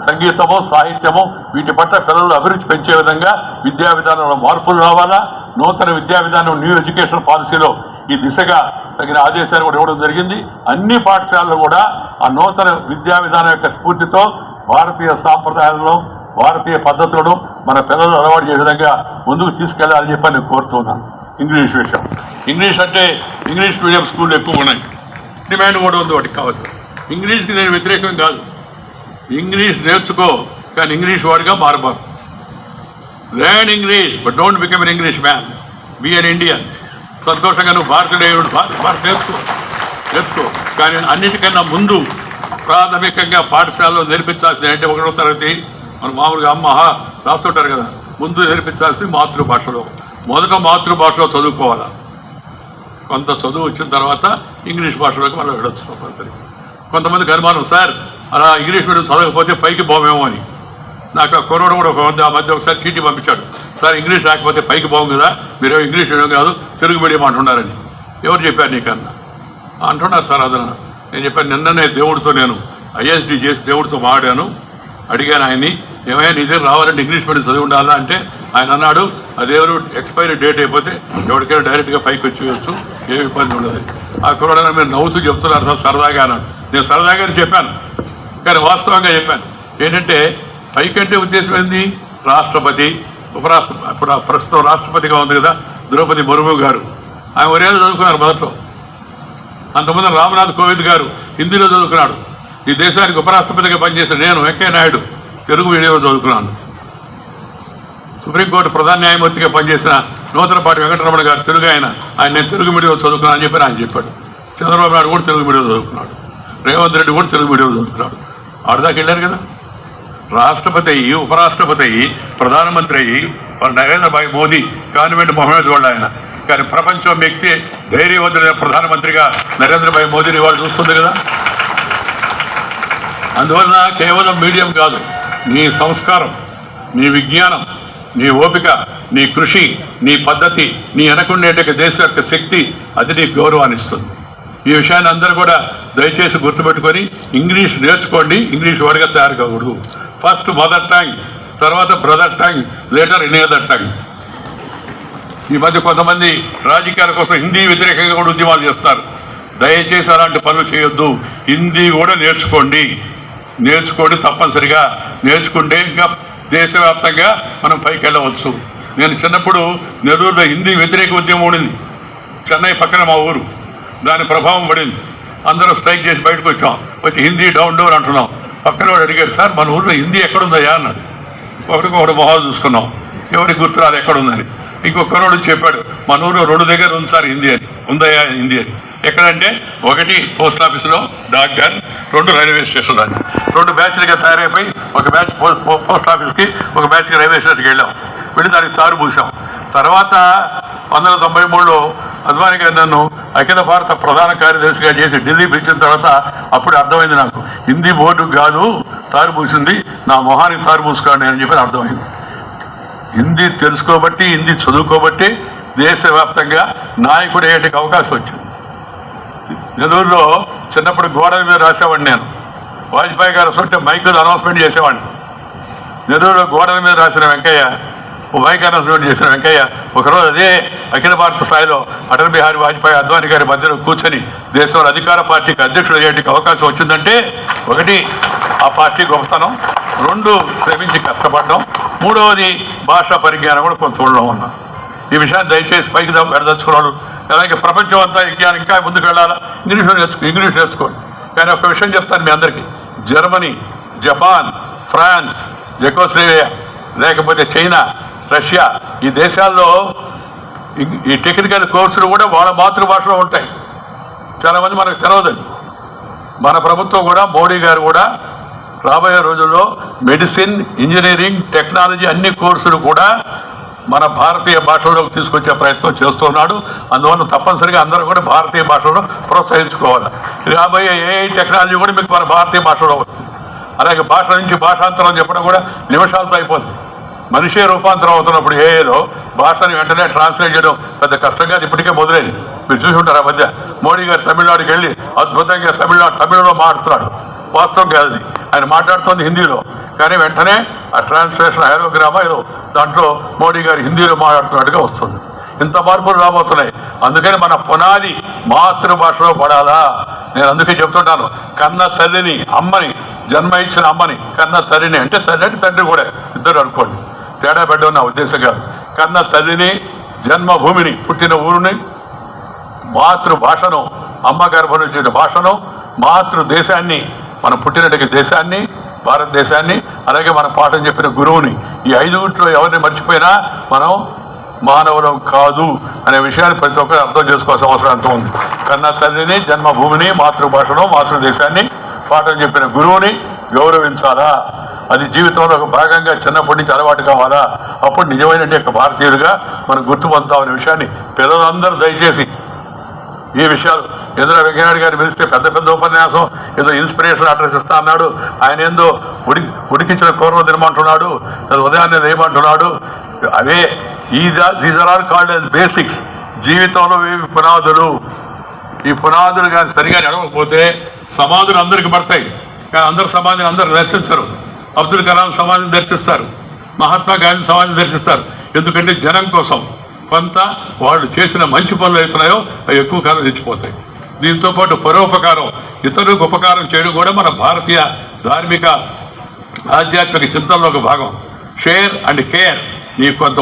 సంగీతము, సాహిత్యము వీటి పట్ల పిల్లలు అభిరుచి పెంచే విధంగా విద్యా విధానంలో మార్పులు రావాలా. నూతన విద్యా విధానం, న్యూ ఎడ్యుకేషన్ పాలసీలో ఈ దిశగా తగిన ఆదేశాలు కూడా ఇవ్వడం జరిగింది. అన్ని పాఠశాలలు కూడా ఆ నూతన విద్యా విధానం యొక్క స్ఫూర్తితో భారతీయ సాంప్రదాయాలను, భారతీయ పద్ధతులను మన పిల్లలు అలవాటు చేసే విధంగా ముందుకు తీసుకెళ్లాలని చెప్పి నేను కోరుతున్నాను. ఇంగ్లీష్ విషయం, ఇంగ్లీష్ మీడియం స్కూళ్ళు ఎక్కువ ఉన్నాయి, డిమాండ్ కూడా ఉంది, వాటికి కావచ్చు. ఇంగ్లీష్కి నేను వ్యతిరేకం కాదు. ఇంగ్లీష్ నేర్చుకో, కానీ ఇంగ్లీష్ వాడిగా మారబారు. Learn English but don't become an English man, be an Indian. సంతోషంగా నువ్వు భారతీయుడు భారత నేర్చుకో, కానీ అన్నిటికన్నా ముందు ప్రాథమికంగా పాఠశాలలో నేర్పించాల్సింది అంటే 1వ తరగతి మన మామూలుగా అమ్మ రాస్తుంటారు కదా, ముందు నేర్పించాల్సింది మాతృభాషలో. మొదట మాతృభాషలో చదువుకోవాలి. కొంత చదువు వచ్చిన తర్వాత ఇంగ్లీష్ భాషలోకి మనం వెళ్ళొచ్చు తప్పనిసరి. కొంతమందికి అనుమానం, సార్ అలా ఇంగ్లీష్ మీడియం చదవకపోతే పైకి పోమేమో అని. నాకు ఆ కుర్రోడు కూడా ఆ మధ్య ఒకసారి చీటీ పంపించాడు, సార్ ఇంగ్లీష్ రాకపోతే పైకి పోం కదా, మీరు ఇంగ్లీష్ మీడియం కాదు తెలుగు మీడియం అంటున్నారని. ఎవరు చెప్పారు నీకన్నా అంటున్నారు సార్ అదన. నేను చెప్పాను, నిన్ననే దేవుడితో నేను ఐఎస్డి చేసి దేవుడితో మాట్లాడాను, అడిగాను ఆయన్ని, ఏమైనా నీ దగ్గర రావాలంటే ఇంగ్లీష్ మీడియం చదివి ఉండాలా అంటే ఆయన అన్నాడు, అదేవరు ఎక్స్పైరీ డేట్ అయిపోతే ఎవరికైనా డైరెక్ట్గా పైకి వచ్చేయచ్చు, ఏమి ఇబ్బంది ఉండదు. ఆ కుర్రాడు మీరు నవ్వుతూ చెప్తున్నారు సార్ సరదాగా అన్నాడు. నేను సరదాగానే చెప్పాను, కానీ వాస్తవంగా చెప్పాను. ఏంటంటే పైకంటే ఉద్దేశం ఏంది, రాష్ట్రపతి ఉపరాష్ట్రపతి, ఇప్పుడు ప్రస్తుతం రాష్ట్రపతిగా ఉంది కదా ద్రౌపది ముర్ము గారు, ఆయన ఒరేళ్ళు చదువుకున్నారు మొదట్లో. అంతకుముందు రామ్నాథ్ కోవింద్ గారు హిందీలో చదువుకున్నాడు. ఈ దేశానికి ఉపరాష్ట్రపతిగా పనిచేసిన నేను వెంకయ్య నాయుడు తెలుగు మీడియంలో చదువుకున్నాను. సుప్రీంకోర్టు ప్రధాన న్యాయమూర్తిగా పనిచేసిన నూతనపాటి వెంకటరమణ గారు తెలుగు ఆయన నేను తెలుగు మీడియంలో చదువుకున్నాను అని చెప్పి ఆయన చెప్పాడు. చంద్రబాబు నాయుడు కూడా తెలుగు మీడియంలో చదువుకున్నాడు, రేవంత్ రెడ్డి కూడా తెలుగు మీడియంలో చదువుకున్నాడు. ఆడదాకా వెళ్ళారు కదా. రాష్ట్రపతి అయ్యి, ఉపరాష్ట్రపతి అయ్యి, ప్రధానమంత్రి అయ్యి, నరేంద్ర భాయ్ మోదీ కాన్వెంట్ మొహమ్మద్ వాళ్ళు ఆయన. కానీ ప్రపంచం వ్యక్తి ధైర్యవంతుడైన ప్రధానమంత్రిగా నరేంద్ర భాయ్ మోదీని వాళ్ళు చూస్తుంది కదా. అందువలన కేవలం మీడియం కాదు, నీ సంస్కారం, నీ విజ్ఞానం, నీ ఓపిక, నీ కృషి, నీ పద్ధతి, నీ వెనకుండేట దేశం యొక్క శక్తి, అది నీకు గౌరవాన్ని ఇస్తుంది. ఈ విషయాన్ని అందరూ కూడా దయచేసి గుర్తుపెట్టుకొని ఇంగ్లీష్ నేర్చుకోండి. ఇంగ్లీష్ వర్గా తయారు కాకూడదు. ఫస్ట్ మదర్ టంగ్, తర్వాత brother tongue, later any other tongue. ఈ మధ్య కొంతమంది రాజకీయాల కోసం హిందీ వ్యతిరేకంగా కూడా ఉద్యమాలు చేస్తారు. దయచేసి అలాంటి పనులు చేయొద్దు. హిందీ కూడా నేర్చుకోండి తప్పనిసరిగా. నేర్చుకుంటే ఇంకా దేశవ్యాప్తంగా మనం పైకి వెళ్ళవచ్చు. నేను చిన్నప్పుడు నెల్లూరులో హిందీ వ్యతిరేక ఉద్యమం ఉండింది. చెన్నై పక్కన మా ఊరు, దాని ప్రభావం పడింది. అందరూ స్ట్రైక్ చేసి బయటకు వచ్చి హిందీ డౌన్ అంటున్నాం. పక్కన వాడు అడిగాడు, సార్ మన ఊరిలో హిందీ ఎక్కడుందయ్యా అన్నాడు. ఒకటి మొహాలు చూసుకున్నాం, ఎవరికి గుర్తురాలు ఎక్కడుందని. ఇంకొకరోడు చెప్పాడు, మన ఊరు 2 దగ్గర ఉంది సార్ హిందీ అని. ఉందయ్యా హిందీ అని. ఎక్కడంటే, ఒకటి పోస్ట్ ఆఫీసులో డాక్టర్, 2 రైల్వే స్టేషన్లో అని. 2 బ్యాచ్లుగా తయారైపోయి ఒక బ్యాచ్ పోస్ట్ ఆఫీస్కి, ఒక బ్యాచ్కి రైల్వే స్టేషన్కి వెళ్ళి దానికి తారు పూసాం. తర్వాత 1993లో అద్వానీ గారు నన్ను అఖిల భారత ప్రధాన కార్యదర్శిగా చేసి ఢిల్లీ పిలిచిన తర్వాత అప్పుడు అర్థమైంది నాకు, హిందీ బోర్డు కాదు తారు పూసింది, నా మొహానికి తారు పూసుకోండి అని చెప్పి అర్థమైంది. హిందీ తెలుసుకోబట్టి, హిందీ చదువుకోబట్టి దేశవ్యాప్తంగా నాయకుడు అయ్యేటికి అవకాశం వచ్చింది. నెల్లూరులో చిన్నప్పుడు గోడల మీద రాసేవాడిని నేను. వాజ్పేయి గారు వస్తుంటే మైకులు అనౌన్స్మెంట్ చేసేవాడిని. నెల్లూరులో గోడల మీద రాసిన వెంకయ్య, మైక్ అనౌన్స్మెంట్ చేసిన వెంకయ్య ఒకరోజు అదే అఖిల భారత స్థాయిలో అటల్ బిహారీ వాజ్పేయి, అద్వానీ గారి మధ్యలో కూర్చొని దేశంలో అధికార పార్టీకి అధ్యక్షుడు అయ్యేటికి అవకాశం వచ్చిందంటే, ఒకటి ఆ పార్టీ గొప్పతనం, 2 శ్రమించి కష్టపడడం, 3వది భాషా పరిజ్ఞానం కూడా కొంత చూడడం ఉన్నాం. ఈ విషయాన్ని దయచేసి పైకి వెళ్ళదలుచుకున్నాడు. అలాగే ప్రపంచం అంతా ఇంకా ముందుకు వెళ్ళాలా, ఇంగ్లీష్ నేర్చుకోండి. కానీ ఒక విషయం చెప్తాను మీ అందరికీ, జర్మనీ, జపాన్, ఫ్రాన్స్, జెకోస్లోవేకియా, లేకపోతే చైనా, రష్యా, ఈ దేశాల్లో ఈ టెక్నికల్ కోర్సులు కూడా వాళ్ళ మాతృభాషలో ఉంటాయి. చాలామంది మనకు తెలియదు. మన ప్రభుత్వం కూడా, మోడీ గారు కూడా రాబోయే రోజుల్లో మెడిసిన్, ఇంజనీరింగ్, టెక్నాలజీ అన్ని కోర్సులు కూడా మన భారతీయ భాషలోకి తీసుకొచ్చే ప్రయత్నం చేస్తున్నాడు. అందువల్ల తప్పనిసరిగా అందరూ కూడా భారతీయ భాషలో ప్రోత్సహించుకోవాలి. రాబోయే ఏఐ టెక్నాలజీ కూడా మీకు మన భారతీయ భాషలో వస్తుంది. అలాగే భాష నుంచి భాషాంతరం చెప్పడం కూడా నిమిషాలతో అయిపోతుంది. మనిషే రూపాంతరం అవుతున్నప్పుడు ఏఐలో భాషని వెంటనే ట్రాన్స్లేట్ చేయడం పెద్ద కష్టంగా ఇప్పటికే మొదలైంది. మీరు చూసి ఉంటారు. ఆ మధ్య మోడీ గారు తమిళనాడుకి వెళ్ళి అద్భుతంగా తమిళలో మాట్లాడుతున్నాడు. వాస్తవం కాదు, ఆయన మాట్లాడుతోంది హిందీలో, కానీ వెంటనే ఆ ట్రాన్స్లేషన్ హైరోగ్రామా ఏదో దాంట్లో మోడీ గారు హిందీలో మాట్లాడుతున్నట్టుగా వస్తుంది. ఇంత మార్పులు రాబోతున్నాయి. అందుకని మన పునాది మాతృభాషలో పడాలా. నేను అందుకే చెప్తుంటాను, కన్న తల్లిని, అమ్మని, జన్మ ఇచ్చిన అమ్మని, కన్న తల్లిని అంటే తల్లి అంటే తండ్రి కూడా, ఇద్దరు అనుకోండి, తేడా పెట్టడం నా ఉద్దేశం కాదు. కన్న తల్లిని, జన్మభూమిని, పుట్టిన ఊరిని, మాతృభాషను, అమ్మ గర్భం నుంచి భాషను, మాతృదేశాన్ని, మనం పుట్టినట్టుగా దేశాన్ని, భారతదేశాన్ని, అలాగే మన పాఠం చెప్పిన గురువుని, ఈ 5 ఎవరిని మర్చిపోయినా మనం మానవులం కాదు అనే విషయాన్ని ప్రతి ఒక్కరు అర్థం చేసుకోవాల్సిన అవసరం ఎంతో ఉంది. కన్న తల్లిని, జన్మభూమిని, మాతృభాషను, మాతృదేశాన్ని, పాఠం చెప్పిన గురువుని గౌరవించాలా. అది జీవితంలో ఒక భాగంగా చిన్నప్పటి నుంచి అలవాటు కావాలా. అప్పుడు నిజమైన భారతీయులుగా మనం గుర్తుపొందుతామనే విషయాన్ని పిల్లలందరూ దయచేసి ఈ విషయాలు ఎదుర వెంకయ్యనాయుడు గారు పిలిస్తే పెద్ద పెద్ద ఉపన్యాసం ఏదో ఇన్స్పిరేషన్ అడ్రస్ ఇస్తా అన్నాడు. ఆయన ఏందో ఉడికించిన కూరలు తినమంటున్నాడు, ఉదయాన్నే వేయమంటున్నాడు. అవే these are all called as basics. జీవితంలో ఏవి పునాదులు. ఈ పునాదులు కానీ సరిగా నడవకపోతే సమాధులు అందరికీ పడతాయి, కానీ అందరు సమాధిని అందరూ దర్శించరు. అబ్దుల్ కలాం సమాధిని దర్శిస్తారు, మహాత్మా గాంధీ సమాధిని దర్శిస్తారు. ఎందుకంటే జనం కోసం కొంత వాళ్ళు చేసిన మంచి పనులు అవుతున్నాయో అవి ఎక్కువ కాలం తెచ్చిపోతాయి. దీంతో పాటు పరోపకారం, ఇతరులకు ఉపకారం చేయడం కూడా మన భారతీయ ధార్మిక ఆధ్యాత్మిక చింతనలో ఒక భాగం. Share and care. నీకు కొంత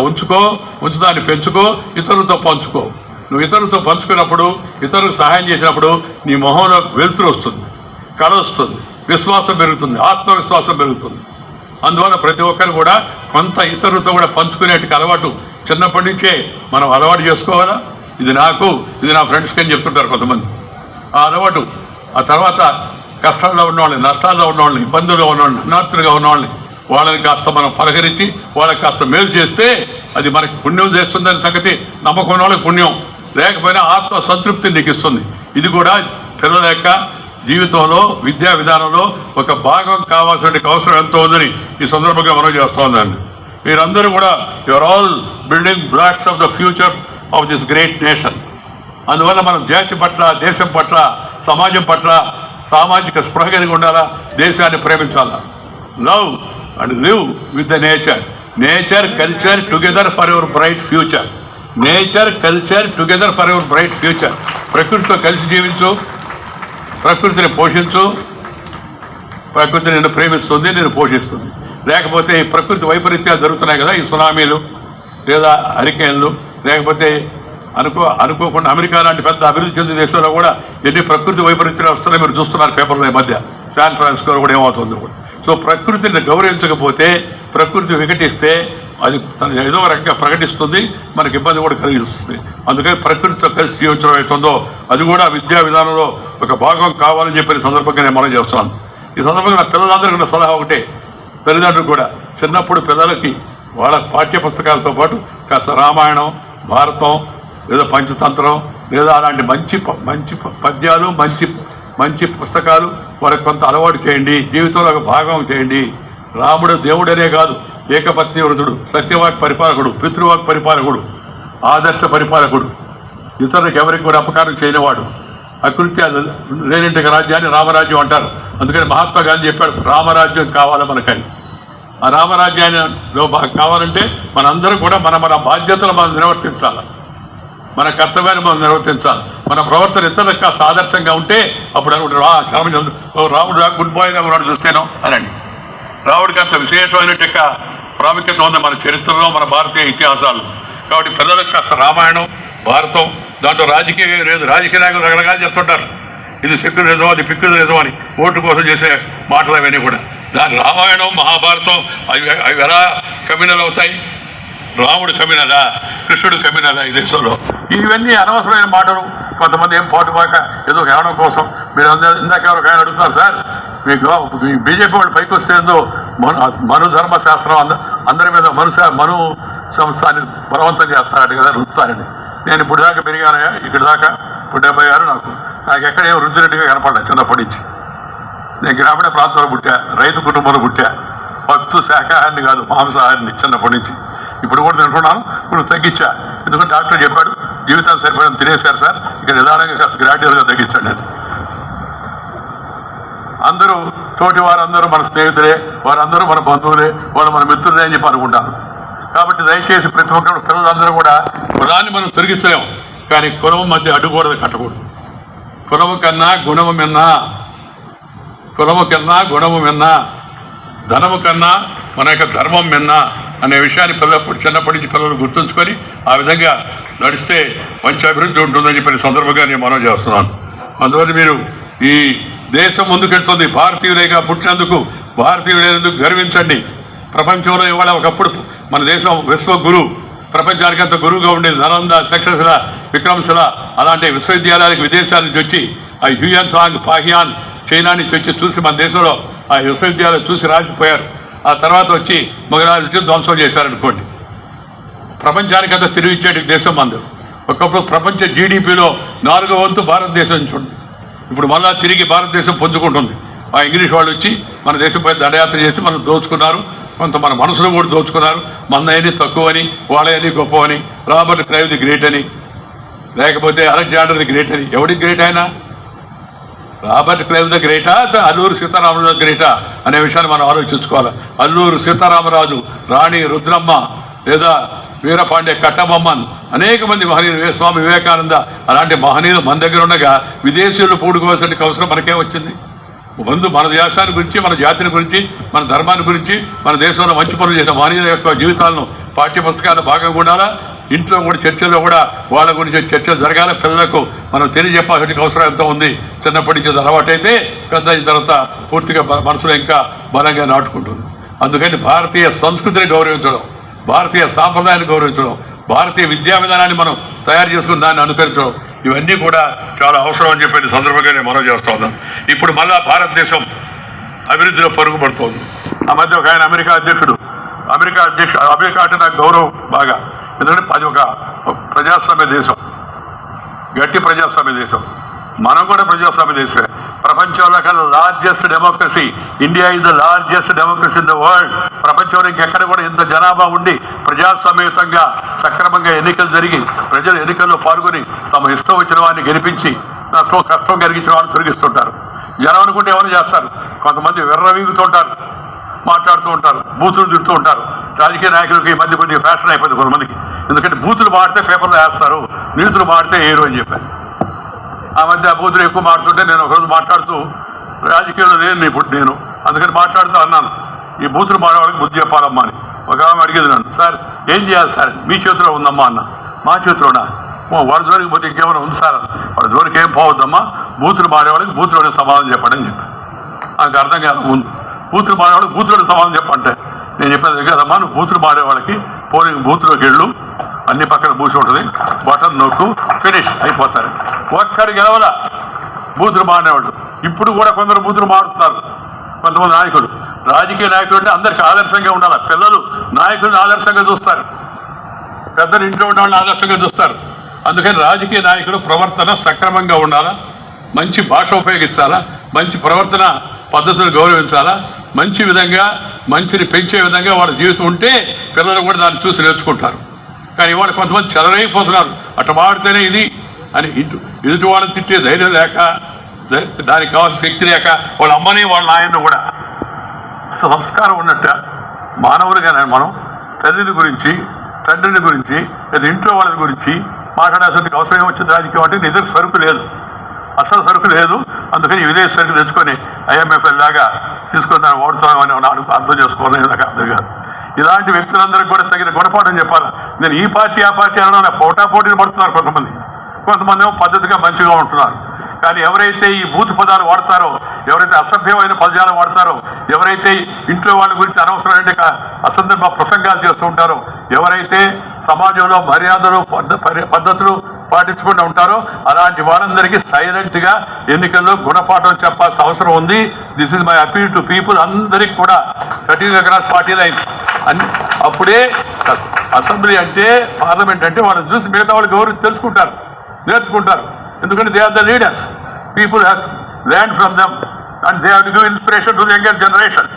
ఉంచుదాన్ని పెంచుకో, ఇతరులతో పంచుకో. నువ్వు ఇతరులతో పంచుకున్నప్పుడు, ఇతరులకు సహాయం చేసినప్పుడు నీ మొహంలో వెలుతురు వస్తుంది, కళ వస్తుంది, విశ్వాసం పెరుగుతుంది, ఆత్మవిశ్వాసం పెరుగుతుంది. అందువల్ల ప్రతి ఒక్కరు కూడా కొంత ఇతరులతో కూడా పంచుకునేటికి అలవాటు చిన్నప్పటి నుంచే మనం అలవాటు చేసుకోవాలా. ఇది నాకు, ఇది నా ఫ్రెండ్స్కి అని చెప్తుంటారు కొంతమంది. ఆ అలవాటు ఆ తర్వాత కష్టాల్లో ఉన్నవాళ్ళని, నష్టాల్లో ఉన్నవాళ్ళని, ఇబ్బందుల్లో ఉన్నవాళ్ళని, అనాథులుగా ఉన్నవాళ్ళని వాళ్ళని కాస్త మనం పలకరించి వాళ్ళకి కాస్త మేలు చేస్తే అది మనకి పుణ్యం చేస్తుందనే సంగతి నమ్మకం ఉన్న వాళ్ళకి పుణ్యం, లేకపోయినా ఆత్మ సంతృప్తిని నీకు ఇస్తుంది. ఇది కూడా పిల్లల యొక్క జీవితంలో, విద్యా విధానంలో ఒక భాగం కావాల్సిన అవసరం ఎంతో ఉందని ఈ సందర్భంగా మనం చేస్తూ ఉందండి. మీరందరూ కూడా your all building blocks of the future of this great nation. అందువల్ల మనం జాతి పట్ల, దేశం పట్ల, సమాజం పట్ల సామాజిక స్పృహ కలిగి ఉండాలా, దేశాన్ని ప్రేమించాలా. Love and live with the nature. Nature culture together for your bright future. Nature culture together for your bright future. ప్రకృతితో కలిసి జీవించు, ప్రకృతిని పోషించు. ప్రకృతి నిన్ను ప్రేమిస్తుంది, నిన్ను పోషిస్తుంది. లేకపోతే ఈ ప్రకృతి వైపరీత్యాలు జరుగుతున్నాయి కదా, ఈ సునామీలు లేదా హరికేన్లు, లేకపోతే అనుకోకుండా అమెరికా లాంటి పెద్ద అభివృద్ధి చెందిన దేశంలో కూడా ఎన్ని ప్రకృతి వైపరీత్యాలు వస్తున్నాయి మీరు చూస్తున్నారు పేపర్లో. ఈ మధ్య శాన్ ఫ్రాన్సిస్కోలో కూడా ఏమవుతుంది కూడా. సో ప్రకృతిని గౌరవించకపోతే, ప్రకృతి వికటిస్తే అది తన ఏదో రకంగా ప్రకటిస్తుంది, మనకి ఇబ్బంది కూడా కలిగిస్తుంది. అందుకని ప్రకృతితో కలిసి జీవించడం అవుతుందో అది కూడా విద్యా విధానంలో ఒక భాగం కావాలని చెప్పిన సందర్భంగా నేను మనం చేస్తున్నాను. ఈ సందర్భంగా నా పిల్లలందరికీ ఉన్న సలహా ఒకటే, తల్లిదండ్రులు కూడా చిన్నప్పుడు పిల్లలకి వాళ్ళ పాఠ్య పుస్తకాలతో పాటు కాస్త రామాయణం, భారతం లేదా పంచతంత్రం లేదా అలాంటి మంచి మంచి పద్యాలు, మంచి పుస్తకాలు వాళ్ళకి కొంత అలవాటు చేయండి. జీవితంలో ఒక భాగం చేయండి. రాముడు దేవుడనే కాదు, ఏకపత్ని వృధుడు, సత్యవాక్ పరిపాలకుడు, పితృవాక్ పరిపాలకుడు, ఆదర్శ పరిపాలకుడు, ఇతరులకు ఎవరికి కూడా అపకారం చేయనివాడు, అకృత్యాలు లేనింటి రాజ్యాన్ని రామరాజ్యం అంటారు. అందుకని మహాత్మా గాంధీ చెప్పాడు, రామరాజ్యం కావాలి మనకని. ఆ రామరాజ్యాన్ని కావాలంటే మనందరం కూడా మన బాధ్యతలు మనం నిర్వర్తించాలి, మన కర్తవ్యాన్ని మనం నిర్వర్తించాలి. మన ప్రవర్తన ఇతరులకు కాస్త ఆదర్శంగా ఉంటే అప్పుడు అనుకుంటారు రాముడు గుడ్ బాయ్గా ఉన్నాడు చూస్తేనో అని. రాముడికి అంత విశేషమైన ప్రాముఖ్యత ఉంది మన చరిత్రలో, మన భారతీయ ఇతిహాసాలు. కాబట్టి పిల్లలకు కాస్త రామాయణం, భారతం, దాంట్లో రాజకీయం లేదు. రాజకీయ నాయకులు రకరకాలు చెప్తుంటారు, ఇది సెక్యులరిజం, అది పిక్యులరిజం అని, ఓటు కోసం చేసే మాటలు అవన్నీ కూడా. దాని రామాయణం, మహాభారతం అవి ఎలా కమ్యూనల్ అవుతాయి? రాముడు కమ్యూనలా, కృష్ణుడు కమ్యూనలా ఈ దేశంలో? ఇవన్నీ అనవసరమైన మాటలు. కొంతమంది ఏం పాటుపాక ఏదో కారణం కోసం. మీరు ఇందాక ఎవరు ఆయన అడుగుతున్నారు, సార్ మీకు బీజేపీ వాళ్ళు పైకి వస్తే ఏందో మను ధర్మశాస్త్రం అందరి మీద మను సంస్థాన్ని బలవంతం చేస్తారట కదా, రుద్దుతారని. నేను ఇప్పుడు దాకా పెరిగానయా, ఇక్కడ దాకా ఇప్పుడు 76 నాకు ఎక్కడ ఏం రుద్దినట్టుగా కనపడలే చిన్నప్పటి నుంచి. నేను గ్రామీణ ప్రాంతంలో పుట్టా, రైతు కుటుంబంలో పుట్టా, పత్తు శాఖాహారిని కాదు మాంసాహారిని చిన్నప్పటి నుంచి. ఇప్పుడు కూడా తింటున్నాను, ఇప్పుడు తగ్గించా. ఎందుకంటే డాక్టర్ చెప్పాడు జీవితాన్ని సరిపడిన తినేశారు సార్, ఇక నిదానంగా కాస్త గ్రాడ్యువల్గా తగ్గించండి అని. అందరూ తోటి వారందరూ మన స్నేహితులే, వారందరూ మన బంధువులే, వాళ్ళు మన మిత్రులే అని చెప్పి అనుకుంటాను. కాబట్టి దయచేసి ప్రతి ఒక్కరు పిల్లలందరూ కూడా కులాన్ని మనం తొలగించలేము, కానీ కులం మధ్య అడ్డుకూడదు, కట్టకూడదు. కులము కన్నా గుణము మిన్నా, కులము కన్నా గుణము మిన్నా, ధనము కన్నా మన యొక్క ధర్మం మిన్నా అనే విషయాన్ని చిన్నప్పటి నుంచి పిల్లలు గుర్తుంచుకొని ఆ విధంగా నడిస్తే మంచి అభివృద్ధి ఉంటుందని చెప్పిన సందర్భంగా నేను మనం చేస్తున్నాను. అందువల్ల మీరు ఈ దేశం ముందుకెళ్తుంది, భారతీయులేగా పుట్టినందుకు, భారతీయులైనందుకు గర్వించండి. ప్రపంచంలో ఇవాళ ఒకప్పుడు మన దేశం విశ్వగురు, ప్రపంచానికి అంత గురువుగా ఉండేది. నలంద, తక్షశిల, విక్రమశిల అలాంటి విశ్వవిద్యాలయాలకు విదేశాల నుంచి వచ్చి ఆ హ్యూయాన్ సాంగ్, పాహియాన్ చైనా నుంచి వచ్చి చూసి మన దేశంలో ఆ విశ్వవిద్యాలయాలు చూసి రాసిపోయారు. ఆ తర్వాత వచ్చి మొఘలాయలు ధ్వంసం చేశారనుకోండి. ప్రపంచానికి అంతా తిరిగి ఇచ్చేటి దేశం మందు. ఒకప్పుడు ప్రపంచ జీడిపిలో 4వ వంతు భారతదేశం నుంచి ఉంది. ఇప్పుడు మళ్ళా తిరిగి భారతదేశం పుంజుకుంటుంది. ఆ ఇంగ్లీష్ వాళ్ళు వచ్చి మన దేశంపై దండయాత్ర చేసి మనం దోచుకున్నారు. కొంత మన మనసులో కూడా దోచుకున్నారు. మన ఏది తక్కువని, వాళ్ళ ఏది గొప్పవని, రాబర్ట్ క్లైవ్ ది గ్రేట్ అని, లేకపోతే అలెగ్జాండర్ ది గ్రేట్ అని. ఎవడికి గ్రేట్ అయినా? రాబర్ట్ క్లైవ్ ద గ్రేటా, అల్లూరు సీతారామరాజు ద గ్రేటా అనే విషయాన్ని మనం ఆలోచించుకోవాలి. అల్లూరు సీతారామరాజు, రాణి రుద్రమ్మ, లేదా వీరపాండే కట్టబొమ్మన్, అనేక మంది మహనీయులు, స్వామి వివేకానంద, అలాంటి మహనీయులు మన దగ్గర ఉండగా విదేశీయులు పూడుకోవాల్సిన అవసరం మనకేం వచ్చింది? ముందు మన దేశాన్ని గురించి, మన జాతిని గురించి, మన ధర్మాన్ని గురించి, మన దేశంలో మంచి పనులు చేసిన మహనీయుల యొక్క జీవితాలను పాఠ్యపుస్తకాల భాగంగా ఉండాలా. ఇంట్లో కూడా చర్చల్లో కూడా వాళ్ళ గురించి చర్చలు జరగాలి. పిల్లలకు మనం తెలియజెప్పాల్సిన అవసరం ఎంత ఉంది. చిన్నప్పటి నుంచి అలవాటైతే పెద్ద అయిన తర్వాత పూర్తిగా మనసులో ఇంకా బలంగా నాటుకుంటుంది. అందుకని భారతీయ సంస్కృతిని గౌరవించడం, భారతీయ సాంప్రదాయాన్ని గౌరవించడం, భారతీయ విద్యా విధానాన్ని మనం తయారు చేసుకుని దాన్ని అనుకరించడం, ఇవన్నీ కూడా చాలా అవసరం అని చెప్పి సందర్భంగా నేను మనం చేస్తూ ఉన్నాను. ఇప్పుడు మళ్ళా భారతదేశం అభివృద్ధిలో పరుగుపడుతోంది. ఆ మధ్య ఒక ఆయన అమెరికా అంటే నాకు గౌరవం బాగా. ఎందుకంటే అది ఒక ప్రజాస్వామ్య దేశం, గట్టి ప్రజాస్వామ్య దేశం. మనం కూడా ప్రజాస్వామ్య దేశమే. ప్రపంచంలో కన్నా largest democracy India is the largest democracy in the world. ప్రపంచంలో ఇంకెక్కడ కూడా ఇంత జనాభా ఉండి ప్రజాస్వామ్యయుతంగా సక్రమంగా ఎన్నికలు జరిగి ప్రజలు ఎన్నికల్లో పాల్గొని తమ ఇష్టం వచ్చిన వారిని గెలిపించి కష్టం కలిగించిన వారిని తొలగిస్తుంటారు. జనం అనుకుంటే ఎవరు చేస్తారు? కొంతమంది విర్రవీగుతుంటారు, మాట్లాడుతూ ఉంటారు, బూతులు తిడుతూ ఉంటారు. రాజకీయ నాయకులకి ఈ మధ్య కొద్దిగా ఫ్యాషన్ అయిపోయింది కొంతమందికి. ఎందుకంటే బూతులు మాడితే పేపర్లో వేస్తారు, నీతులు మాడితే వేయరు అని చెప్పారు. ఆ మధ్య బూతులు ఎక్కువ మాడుతుంటే నేను ఒకరోజు మాట్లాడుతూ రాజకీయంలో నేను అందుకని మాట్లాడుతూ అన్నాను, ఈ బూతులు మాడేవాళ్ళకి బుద్ధి చెప్పాలమ్మా అని. ఒక ఆమె అడిగేది నన్ను, సార్ ఏం చేయాలి సార్? మీ చేతిలో ఉందమ్మా అన్న. మా చేతిలోనా? వాడి జోలికి పోతే ఇంకేమైనా ఉంది సార్? వాడి జోలికి ఏం పోవద్దమ్మా, బూతులు మాడేవాళ్ళకి బూతులోనే సమాధానం చెప్పండి అని చెప్పాను. నాకు అర్థం కాదు. ముందు బూతులు మాడేవాళ్ళకి బూతులోనే సమాధానం చెప్పంటే నేను చెప్పేది కదమ్మా, నువ్వు బూతులు మాడేవాళ్ళకి పోలింగ్ బూత్లోకి వెళ్ళు, అన్ని పక్కన బూసి ఉంటుంది, బటన్ నొక్కు, ఫినిష్ అయిపోతారు. ఒక్కడి గెలవలా బూతులు మాడేవాళ్ళు. ఇప్పుడు కూడా కొందరు బూతులు మాడుతున్నారు కొంతమంది నాయకులు. రాజకీయ నాయకులు అంటే అందరికీ ఆదర్శంగా ఉండాలి. పిల్లలు నాయకులను ఆదర్శంగా చూస్తారు, పెద్దలు ఇంట్లో ఉన్న వాళ్ళని ఆదర్శంగా చూస్తారు. అందుకని రాజకీయ నాయకులు ప్రవర్తన సక్రమంగా ఉండాలా, మంచి భాష ఉపయోగించాలా, మంచి ప్రవర్తన పద్ధతులు గౌరవించాలా, మంచి విధంగా మంచిని పెంచే విధంగా వాళ్ళ జీవితం ఉంటే పిల్లలు కూడా దాన్ని చూసి నేర్చుకుంటారు. కానీ ఇవాళ కొంతమంది చెలరైపోతున్నారు, అట్లా మాడితేనే ఇది అని ఎదుటి వాళ్ళని తిట్టే ధైర్యం లేక, దానికి కావాల్సిన శక్తి లేక వాళ్ళ అమ్మని వాళ్ళ నాయన్ని కూడా అసలు సంస్కారం ఉన్నట్ట మానవులుగానే మనం తల్లిని గురించి, తండ్రిని గురించి, లేదా ఇంట్లో వాళ్ళ గురించి మాట్లాడాల్సిన అవసరం ఏమొచ్చింది? రాజకీయం అంటే నిజ సరుకు లేదు, అసలు సరుకు లేదు. అందుకని విదేశీ సరుకు తెచ్చుకొని IMFL లాగా తీసుకొని దాన్ని ఓడుతామని అర్థం చేసుకోవాలని నాకు అర్థం కాదు. ఇలాంటి వ్యక్తులందరికీ కూడా తగిన గుణపాఠం చెప్పాలి. నేను ఈ పార్టీ ఆ పార్టీ అనడం పోటాపోటీలు పడుతున్నారు కొంతమంది ఏమో పద్ధతిగా మంచిగా ఉంటున్నారు. కానీ ఎవరైతే ఈ బూతు పదాలు వాడతారో, ఎవరైతే అసభ్యమైన పదజాలం వాడతారో, ఎవరైతే ఇంట్లో వాళ్ళ గురించి అనవసరమైన అసందర్భ ప్రసంగాలు చేస్తూ ఉంటారో, ఎవరైతే సమాజంలో మర్యాదలు పద్ధతులు పాటించకుండా ఉంటారో అలాంటి వాళ్ళందరికీ సైలెంట్గా ఎన్నికల్లో గుణపాఠం చెప్పాల్సిన అవసరం ఉంది. This is my appeal to people. అందరికీ కూడా కటింగ్ అక్రాస్ పార్టీ లైన్ అప్పుడే అసెంబ్లీ అంటే, పార్లమెంట్ అంటే వాళ్ళని చూసి మిగతా వాళ్ళు గౌరవం తెలుసుకుంటారు, నేర్చుకుంటారు. ఎందుకంటే they are the leaders. People have learn from them and they have to give inspiration to the younger generation.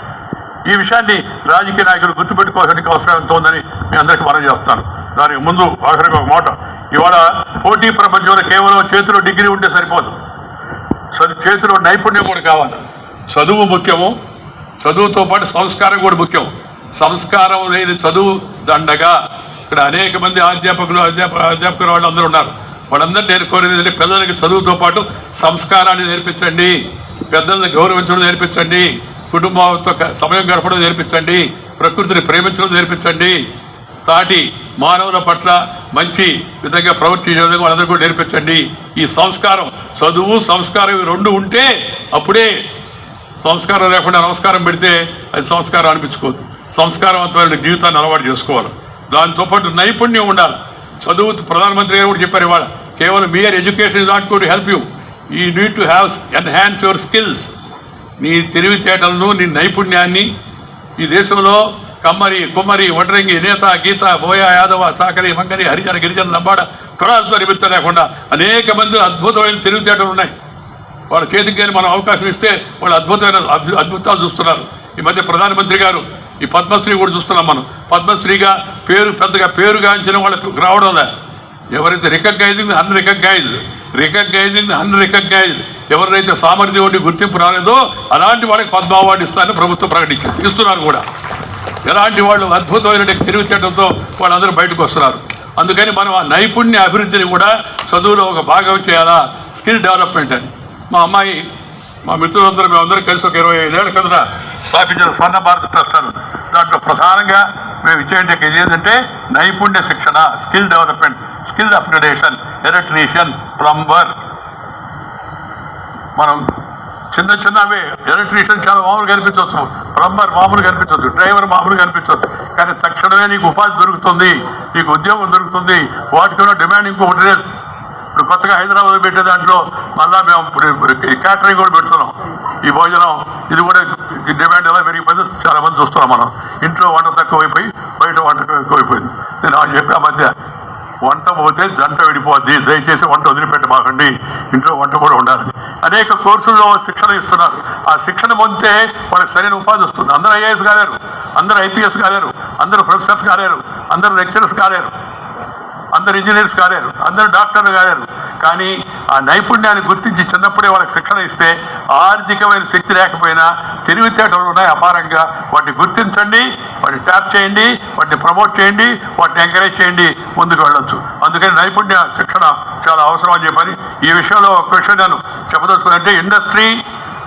ఈ విషయాన్ని రాజకీయ నాయకులు గుర్తుపెట్టుకోవాల్సిన అవసరం ఎంత ఉందని మీ అందరికీ మనం చేస్తాను. దానికి ముందు ఆఖరికి ఒక మాట, ఇవాళ పోటీ ప్రపంచంలో కేవలం చేతిలో డిగ్రీ ఉంటే సరిపోదు, చేతిలో నైపుణ్యం కూడా కావాలి. చదువు ముఖ్యము, చదువుతో పాటు సంస్కారం కూడా ముఖ్యం. సంస్కారం లేని చదువు దండగా. ఇక్కడ అనేక మంది అధ్యాపకులు వాళ్ళందరూ ఉన్నారు. వాళ్ళందరూ నేను కోరేది పిల్లలకి చదువుతో పాటు సంస్కారాన్ని నేర్పించండి, పెద్దల్ని గౌరవించడం నేర్పించండి, కుటుంబంతో సమయం గడపడం నేర్పించండి, ప్రకృతిని ప్రేమించడం నేర్పించండి, తాటి మానవుల పట్ల మంచి విధంగా ప్రవర్తించే విధంగా వాళ్ళందరూ కూడా నేర్పించండి. ఈ సంస్కారం, చదువు సంస్కారం ఇవి రెండు ఉంటే అప్పుడే. సంస్కారం లేకుండా నమస్కారం పెడితే అది సంస్కారం అనిపించుకోదు. సంస్కారవంతమైన జీవితాన్ని అలవాటు చేసుకోవాలి. దాంతోపాటు నైపుణ్యం ఉండాలి. చదువు ప్రధానమంత్రి గారు కూడా చెప్పారు ఇవాళ, కేవలం mere education is not going to help you, you need to have enhance your skills. నీ తెలివితేటలను, నీ నైపుణ్యాన్ని. ఈ దేశంలో కమ్మరి, కుమ్మరి, వడ్రంగి, నేత, గీత, బోయ, యాదవ, చాకలి, మంగలి, హరిజన, గిరిజన, లంబాడ, కులాలతో నిమిత్తం లేకుండా అనేక మంది అద్భుతమైన తెలివితేటలు ఉన్నాయి. వాళ్ళ చేతికి కానీ మనం అవకాశం ఇస్తే వాళ్ళు అద్భుతాలు చూస్తున్నారు. ఈ మధ్య ప్రధానమంత్రి గారు ఈ పద్మశ్రీ కూడా చూస్తున్నాం మనం. పద్మశ్రీగా పెద్దగా పేరుగాంచిన వాళ్ళకు రావడం లేదు. ఎవరైతే రికగ్నైజింగ్ అన్రికగ్నైజ్డ్ ఎవరైతే సామర్థ్యం ఉండి గుర్తింపు రాలేదో అలాంటి వాళ్ళకి పద్మ అవార్డు ఇస్తారని ప్రభుత్వం ప్రకటించింది. ఇస్తున్నారు కూడా. ఎలాంటి వాళ్ళు అద్భుతమైన తెలివితేటలతో వాళ్ళందరూ బయటకు వస్తున్నారు. అందుకని మనం ఆ నైపుణ్య అభివృద్ధిని కూడా చదువులో ఒక భాగం చేయాలా, స్కిల్ డెవలప్మెంట్ అని. మా అమ్మాయి, మా మిత్రులందరూ మేమందరం కలిసి ఒక 25 ఏళ్ల కిందట స్థాపించిన స్వర్ణ భారత్ ట్రస్ట్ అని. దాంట్లో ప్రధానంగా మేము ఇచ్చేది ఏంటంటే నైపుణ్య శిక్షణ, skill development, skill upgradation, electrician, plumber. మనం చిన్నవే ఎలక్ట్రీషియన్ చాలా మామూలు కనిపించవచ్చు, ప్లంబర్ మామూలు కనిపించవచ్చు, డ్రైవర్ మామూలు కనిపించవచ్చు. కానీ తక్షణమే నీకు ఉపాధి దొరుకుతుంది, నీకు ఉద్యోగం దొరుకుతుంది. వాటికి డిమాండ్ ఇంకొకటి లేదు. ఇప్పుడు కొత్తగా హైదరాబాద్ పెట్టే దాంట్లో మళ్ళీ మేము ఇప్పుడు క్యాటరింగ్ కూడా పెడుతున్నాం. ఈ భోజనం ఇది కూడా డిమాండ్ ఎలా పెరిగిపోయిందో చాలా మంది చూస్తున్నాం మనం. ఇంట్లో వంట తక్కువైపోయి బయట వంట ఎక్కువైపోయింది. నేను చెప్పి ఆ మధ్య వంట పోతే జంట విడిపోద్ది, దయచేసి వంట వదిలిపెట్టమాకండి, ఇంట్లో వంట కూడా ఉండాలి. అనేక కోర్సుల్లో శిక్షణ ఇస్తున్నారు. ఆ శిక్షణ పొందితే వాళ్ళకి సరైన ఉపాధి వస్తుంది. అందరూ ఐఏఎస్ కాలేరు, అందరూ ఐపీఎస్ కాలేరు, అందరూ ప్రొఫెసర్స్ కాలేరు, అందరూ లెక్చరర్స్ కాలేరు, అందరు ఇంజనీర్స్ కాలేరు, అందరూ డాక్టర్లు కాలేరు. కానీ ఆ నైపుణ్యాన్ని గుర్తించి చిన్నప్పుడే వాళ్ళకి శిక్షణ ఇస్తే ఆర్థికమైన శక్తి లేకపోయినా తెలివితేటలు ఉన్నాయి అపారంగా. వాటిని గుర్తించండి, వాటిని ట్యాప్ చేయండి, వాటిని ప్రమోట్ చేయండి, వాటిని ఎంకరేజ్ చేయండి, ముందుకు వెళ్ళొచ్చు. అందుకని నైపుణ్య శిక్షణ చాలా అవసరం అని చెప్పని ఈ విషయంలో ఒక విషయం నేను చెప్పదలుచుకున్నానంటే, industry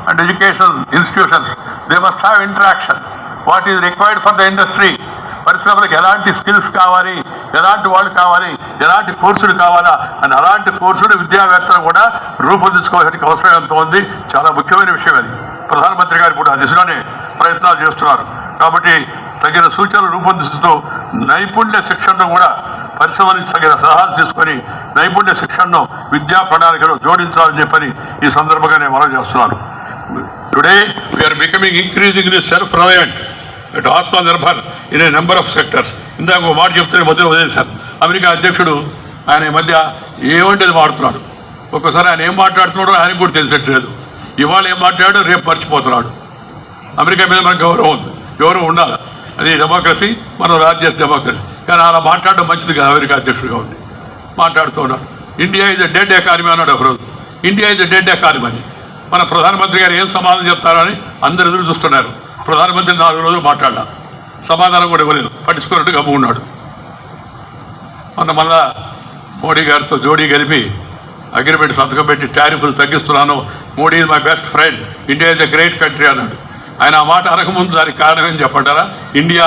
and education institutions they must have interaction. What is required for the industry. పరిశ్రమలకు ఎలాంటి స్కిల్స్ కావాలి, ఎలాంటి వాళ్ళు కావాలి, ఎలాంటి కోర్సులు కావాలా అని అలాంటి కోర్సులు విద్యావేత్తలు కూడా రూపొందించుకోవాల్సిన అవసరం ఎంతో ఉంది. చాలా ముఖ్యమైన విషయం అది. ప్రధానమంత్రి గారు కూడా ఆ దిశలోనే ప్రయత్నాలు చేస్తున్నారు. కాబట్టి తగిన సూచనలు రూపొందిస్తూ నైపుణ్య శిక్షణను కూడా పరిశ్రమ నుంచి తగిన సలహాలు తీసుకొని నైపుణ్య శిక్షణను విద్యా ప్రణాళికలో జోడించాలని చెప్పని ఈ సందర్భంగా నేను మనం చేస్తున్నాను. Today we are becoming increasingly self reliant at Atmanirbhar in a number of sectors. ఇందాక ఒక మాట చెప్తే మధ్యలో వదిలేశారు. అమెరికా అధ్యక్షుడు ఆయన ఈ మధ్య ఏమంటేది మాడుతున్నాడు. ఒక్కోసారి ఆయన ఏం మాట్లాడుతున్నాడో ఆయనకు కూడా తెలిసట్లేదు. ఇవాళ ఏం మాట్లాడాడో రేపు మర్చిపోతున్నాడు. అమెరికా మీద మనకు గౌరవం ఉంది, గౌరవం ఉండాలి. అది డెమోక్రసీ, మనం రాజ్యస్ డెమోక్రసీ. కానీ అలా మాట్లాడడం మంచిది కాదు. అమెరికా అధ్యక్షుడిగా ఉండి మాట్లాడుతూ ఉన్నాడు. India is a dead economy అన్నాడు ఒకరోజు. India is a dead economy అని మన ప్రధానమంత్రి గారు ఏం సమాధానం చెప్తారని అందరు ఎదురు చూస్తున్నారు. ప్రధానమంత్రి 4 రోజులు మాట్లాడాలి, సమాధానం కూడా ఇవ్వలేదు, పట్టించుకున్నట్టు గమ్ముకున్నాడు. మళ్ళా మోడీ గారితో జోడీ కలిపి అగ్రిమెంట్ సంతకం పెట్టి టారిఫ్లు తగ్గిస్తున్నాను, Modi is my best friend, India is a great country అన్నాడు. ఆయన ఆ మాట అనకముందు దానికి కారణం ఏం చెప్పంటారా? ఇండియా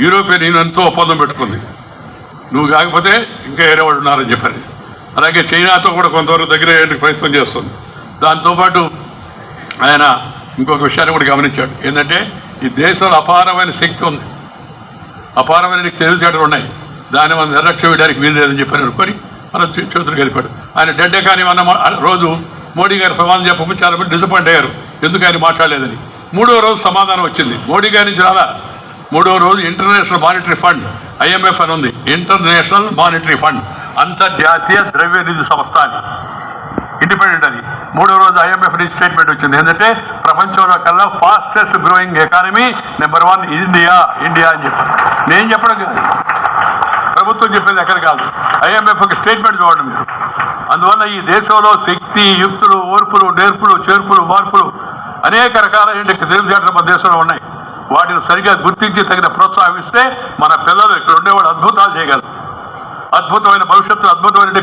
యూరోపియన్ యూనియన్తో ఒప్పందం పెట్టుకుంది, నువ్వు కాకపోతే ఇంకా వేరేవాడు ఉన్నారని చెప్పారు. అలాగే చైనాతో కూడా కొంతవరకు దగ్గర అయ్యేందుకు ప్రయత్నం చేస్తుంది. దాంతోపాటు ఆయన ఇంకొక విషయాన్ని కూడా గమనించాడు. ఏంటంటే ఈ దేశంలో అపారమైన శక్తి ఉంది, అపారమైన తెలివితేటలు ఉన్నాయి, దాన్ని మనం నిర్లక్ష్యం వేయడానికి వీలు లేదని చెప్పారు అనుకొని మనం చేతులు కలిపాడు. ఆయన డెడ్ ఎకానమీ అన్న రోజు మోడీ గారు సమాధానం చెప్పకపోతే చాలా మంది డిసప్పాయింట్ అయ్యారు, ఎందుకు ఆయన మాట్లాడలేదని. 3వ రోజు సమాధానం వచ్చింది మోడీ గారి నుంచి రాలా. 3వ రోజు ఇంటర్నేషనల్ మానిటరీ ఫండ్, IMF అని ఉంది, ఇంటర్నేషనల్ మానిటరీ ఫండ్, అంతర్జాతీయ ద్రవ్య నిధి సంస్థ అని, ఇండిపెండెంట్ అది. 3వ రోజు IMF నుంచి స్టేట్మెంట్ వచ్చింది. ఏంటంటే ప్రపంచంలో కల్లా fastest growing economy number 1 India అని చెప్పారు. నేను చెప్పడం కాదు, ప్రభుత్వం చెప్పేది ఎక్కడ కాదు. IMFకి స్టేట్మెంట్ చూడండి మీరు. అందువల్ల ఈ దేశంలో శక్తి, యుక్తులు, ఓర్పులు, నేర్పులు, చేర్పులు, మార్పులు అనేక రకాలైన తెలివితేటలు మన దేశంలో ఉన్నాయి. వాటిని సరిగా గుర్తించి తగిన ప్రోత్సాహం ఇస్తే మన పిల్లలు ఇక్కడ ఉండేవాళ్ళు అద్భుతాలు చేయగలరు, అద్భుతమైన భవిష్యత్తు, అద్భుతమైన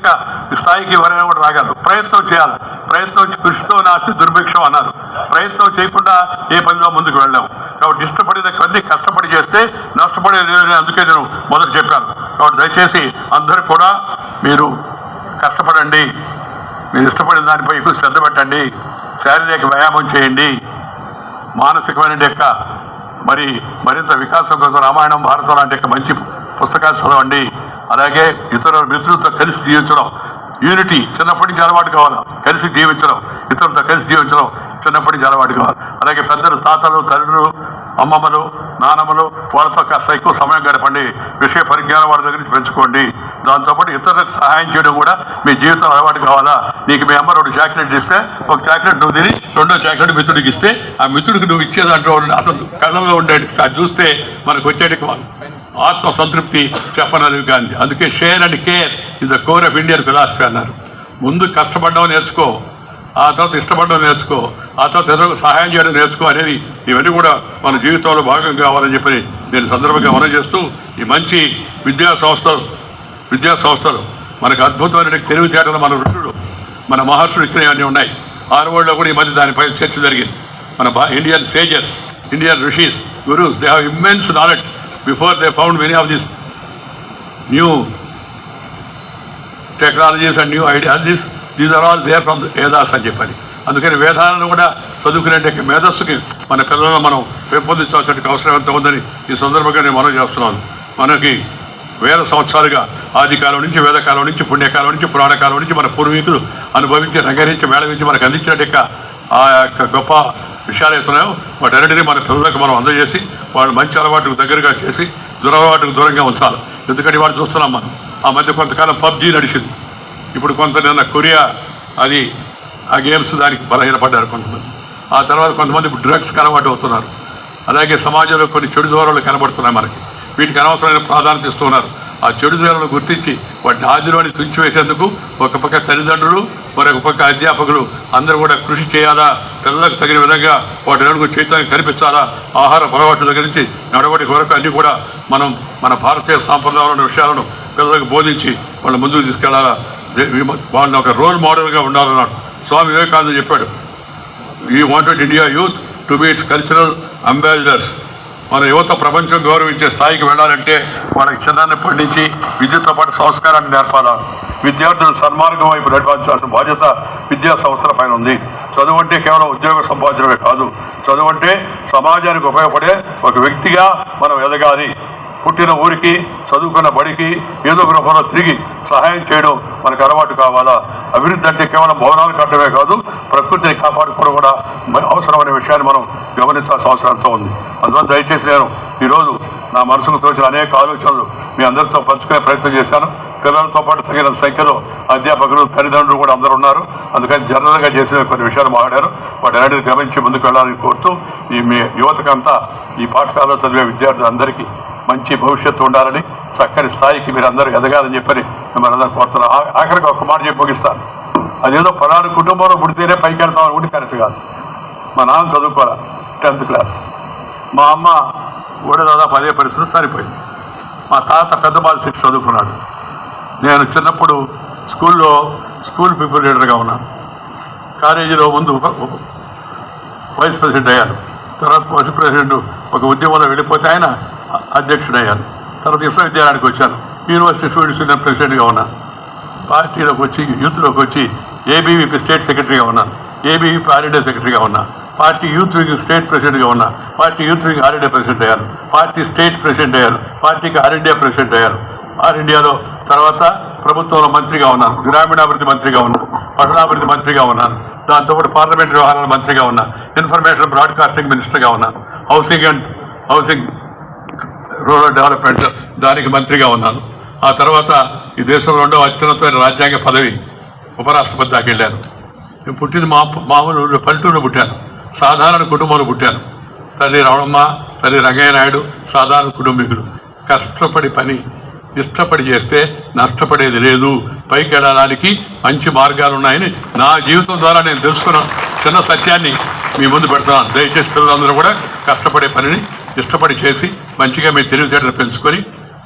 స్థాయికి ఎవరైనా కూడా రాగలరు. ప్రయత్నం చేయాలి. ప్రయత్నం కృషితో నాస్తి దుర్భిక్షం అన్నారు. ప్రయత్నం చేయకుండా ఏ పనిలో ముందుకు వెళ్ళాము. కాబట్టి ఇష్టపడినవన్నీ కష్టపడి చేస్తే నష్టపడేది లేదని అందుకే నేను మొదట చెప్పాను. కాబట్టి దయచేసి అందరూ కూడా మీరు కష్టపడండి, మీరు ఇష్టపడిన దానిపై ఎక్కువ శ్రద్ధ పెట్టండి, శారీరక వ్యాయామం చేయండి, మానసికమైన మరింత వికాసం కోసం రామాయణం, భారతం లాంటి మంచి పుస్తకాలు చదవండి. అలాగే ఇతర మిత్రులతో కలిసి జీవించడం, యూనిటీ చిన్నప్పటి నుంచి అలవాటు కావాలి. కలిసి జీవించడం, ఇతరులతో కలిసి జీవించడం చిన్నప్పటి నుంచి అలవాటు కావాలి. అలాగే పెద్దలు, తాతలు, తల్లులు, అమ్మమ్మలు, నానమ్మలు వాళ్ళతో కాస్త ఎక్కువ సమయం గడపండి. విషయ పరిజ్ఞానం వాళ్ళ దగ్గర నుంచి పెంచుకోండి. దాంతోపాటు ఇతరులకు సహాయం చేయడం కూడా మీ జీవితం అలవాటు కావాలా. నీకు మీ అమ్మ 2 చాక్లెట్లు ఇస్తే ఒక చాక్లెట్ నువ్వు తిని 2వ చాక్లెట్ మిత్రుడికి ఇస్తే ఆ మిత్రుడికి నువ్వు ఇచ్చేదాంట్లో అతను కళ్ళలో ఉండే అది చూస్తే మనకు వచ్చేటి ఆత్మ సంతృప్తి చెప్పనది గాంధీ. అందుకే share and care is the core of Indian philosophy అన్నారు. ముందు కష్టపడడం నేర్చుకో, ఆ తర్వాత ఇష్టపడడం నేర్చుకో, ఆ తర్వాత ఎదురు సహాయం చేయడం నేర్చుకో అనేది ఇవన్నీ కూడా మన జీవితంలో భాగం కావాలని చెప్పి నేను సందర్భంగా మనం చేస్తూ ఈ మంచి విద్యా సంస్థలు మనకు అద్భుతమైన తెలివితేటలు మన ఋషులు, మన మహర్షులు ఇచ్చినవన్నీ ఉన్నాయి. హార్వర్డ్లో కూడా ఈ మధ్య దానిపై చర్చ జరిగింది. మన Indian sages, Indian rishis, gurus, they have immense knowledge before they found many of this new technologies and new ideologies. These are all there from Vedas అని చెప్పని. అందుకని వేదాలను కూడా చదువుకునే మేధస్సుకి మన పిల్లలను మనం పెంపొందించాల్సిన అవసరం ఎంత ఉందని ఈ సందర్భంగా నేను మనం చేస్తున్నాను. మనకి వేల సంవత్సరాలుగా ఆదికాలం నుంచి, వేదకాలం నుంచి, పుణ్యకాలం నుంచి, పురాణకాలం నుంచి మన పూర్వీకులు అనుభవించి, రంగరించి, మేళవించి మనకు అందించినట్టు ఆ యొక్క గొప్ప విషయాలు అవుతున్నాయో వాటన్నిటినీ మన పిల్లలకు మనం అందజేసి వాళ్ళు మంచి అలవాటుకు దగ్గరగా చేసి దురలవాటుకు దూరంగా ఉంచాలి. ఎందుకంటే వాడు చూస్తున్నాం మనం. ఆ మధ్య కొంతకాలం పబ్జీ నడిచింది. ఇప్పుడు నిన్న కొరియా అది ఆ గేమ్స్ దానికి బలహీనపడ్డారు కొంతమంది. ఆ తర్వాత కొంతమంది ఇప్పుడు డ్రగ్స్కి అలవాటు అవుతున్నారు. అలాగే సమాజంలో కొన్ని చెడు దూరాలు కనబడుతున్నాయి మనకి. వీటికి అనవసరమైన ప్రాధాన్యత ఇస్తున్నారు. ఆ చెడు దూరాలను గుర్తించి వాటిని ఆదిలోని తుంచివేసేందుకు ఒక పక్క తల్లిదండ్రులు, మరొక పక్క అధ్యాపకులు అందరూ కూడా కృషి చేయాలా. పిల్లలకు తగిన విధంగా వాటి నడుగు చైతన్యం కనిపించాలా. ఆహార అలవాట్ల దగ్గర నుంచి నడవడి వరకు అన్నీ కూడా మనం మన భారతీయ సాంప్రదాయాల విషయాలను పిల్లలకు బోధించి వాళ్ళ ముందుకు తీసుకెళ్లాలా. వాళ్ళని ఒక రోల్ మోడల్గా ఉండాలన్నాడు. స్వామి వివేకానంద చెప్పాడు, you wanted India youth to be its cultural ambassadors. మన యువత ప్రపంచం గౌరవించే స్థాయికి వెళ్ళాలంటే వాళ్ళకి చిన్నప్పటి నుంచి విద్యతో పాటు సంస్కారాన్ని నేర్పాలా. విద్యార్థులు సన్మార్గం వైపు నడిపించాల్సిన బాధ్యత విద్యా సంస్థల పైన ఉంది. చదువు అంటే కేవలం ఉద్యోగ సంపాదించడమే కాదు, చదువు అంటే సమాజానికి ఉపయోగపడే ఒక వ్యక్తిగా మనం ఎదగాలి. పుట్టిన ఊరికి, చదువుకున్న బడికి ఏదో ఒక రూపంలో తిరిగి సహాయం చేయడం మనకు అలవాటు కావాలా. అభివృద్ధి అంటే కేవలం భవనాలు కట్టడమే కాదు, ప్రకృతిని కాపాడుకోవడం కూడా అవసరమైన విషయాన్ని మనం గమనించాల్సిన అవసరంతో ఉంది. అందువల్ల దయచేసి నేను ఈరోజు నా మనసుకు తోచిన అనేక ఆలోచనలు మీ అందరితో పంచుకునే ప్రయత్నం చేశాను. పిల్లలతో పాటు తగిన సంఖ్యలో అధ్యాపకులు, తల్లిదండ్రులు కూడా అందరూ ఉన్నారు. అందుకని జనరల్గా చేసిన కొన్ని విషయాలు మాట్లాడారు. వాటి అన్నిటిని గమనించి ముందుకు వెళ్ళాలని కోరుతూ మీ యువతకంతా ఈ పాఠశాలలో చదివే విద్యార్థులందరికీ మంచి భవిష్యత్తు ఉండాలని, చక్కని స్థాయికి మీరు అందరూ ఎదగాలని చెప్పని మిమ్మల్ని అందరూ కోరుతున్నాను. ఆఖరికి ఒక మాట చెప్పి ముగిస్తాను. అదేదో పలానా కుటుంబంలో పుడితేనే పైకి వెళ్తాం అనుకుంటే కరెక్ట్ కాదు. మా నాన్న చదువుకోరా 10th క్లాస్, మా అమ్మ కూడా దాదాపు అదే పరిస్థితి సరిపోయింది. మా తాత పెద్ద బాల 6 చదువుకున్నాడు. నేను చిన్నప్పుడు స్కూల్ పీపుల్ లీడర్గా ఉన్నాను. కాలేజీలో ముందు వైస్ ప్రెసిడెంట్ అయ్యాను. తర్వాత వైస్ ప్రెసిడెంట్ ఒక ఉద్యమంలో వెళ్ళిపోతే ఆయన అధ్యక్షుడయ్యాను. తర్వాత విశ్వవిద్యాలయానికి వచ్చాను. యూనివర్సిటీ స్టూడెంట్స్ యూనియన్ ప్రెసిడెంట్గా ఉన్నాను. పార్టీలోకి వచ్చి యూత్లోకి వచ్చి ఏబీవీపీ స్టేట్ సెక్రటరీగా ఉన్నాను. ఏబీవీపీ ఆర్ఎండే సెక్రటరీగా ఉన్నా. పార్టీ యూత్ వింగ్ స్టేట్ ప్రెసిడెంట్గా ఉన్నా. పార్టీ యూత్ వింగ్ ఆర్ఎండే ప్రెసిడెంట్ అయ్యాను. పార్టీ స్టేట్ ప్రెసిడెంట్ అయ్యాను. పార్టీకి ఆర్ఎండే ప్రెసిడెంట్ అయ్యాను. ఆల్ ఇండియాలో తర్వాత ప్రభుత్వంలో మంత్రిగా ఉన్నాను. గ్రామీణాభివృద్ధి మంత్రిగా ఉన్నాను. పట్టణాభివృద్ధి మంత్రిగా ఉన్నాను. దాంతోపాటు పార్లమెంట్ వ్యవహారాల మంత్రిగా ఉన్నాను. ఇన్ఫర్మేషన్ బ్రాడ్కాస్టింగ్ మినిస్టర్గా ఉన్నాను. హౌసింగ్ రూరల్ డెవలప్మెంట్ దానికి మంత్రిగా ఉన్నాను. ఆ తర్వాత ఈ దేశంలో 2వ అత్యున్నతమైన రాజ్యాంగ పదవి ఉపరాష్ట్రపతి దాకా వెళ్ళాను. నేను పుట్టింది మామూలు పల్లెటూరులో పుట్టాను. సాధారణ కుటుంబంలో పుట్టాను. తల్లి రమణమ్మ, తల్లి రంగయ్య నాయుడు సాధారణ కుటుంబీకులు. కష్టపడి పని ఇష్టపడి చేస్తే నష్టపడేది లేదు. పైకి వెళ్ళడానికి మంచి మార్గాలు ఉన్నాయని నా జీవితం ద్వారా నేను తెలుసుకున్న చిన్న సత్యాన్ని మీ ముందు పెడుతున్నాను. దయచేసి పిల్లలందరూ కూడా కష్టపడే పనిని ఇష్టపడి చేసి మంచిగా మీ తెలివితేటలు పెంచుకొని,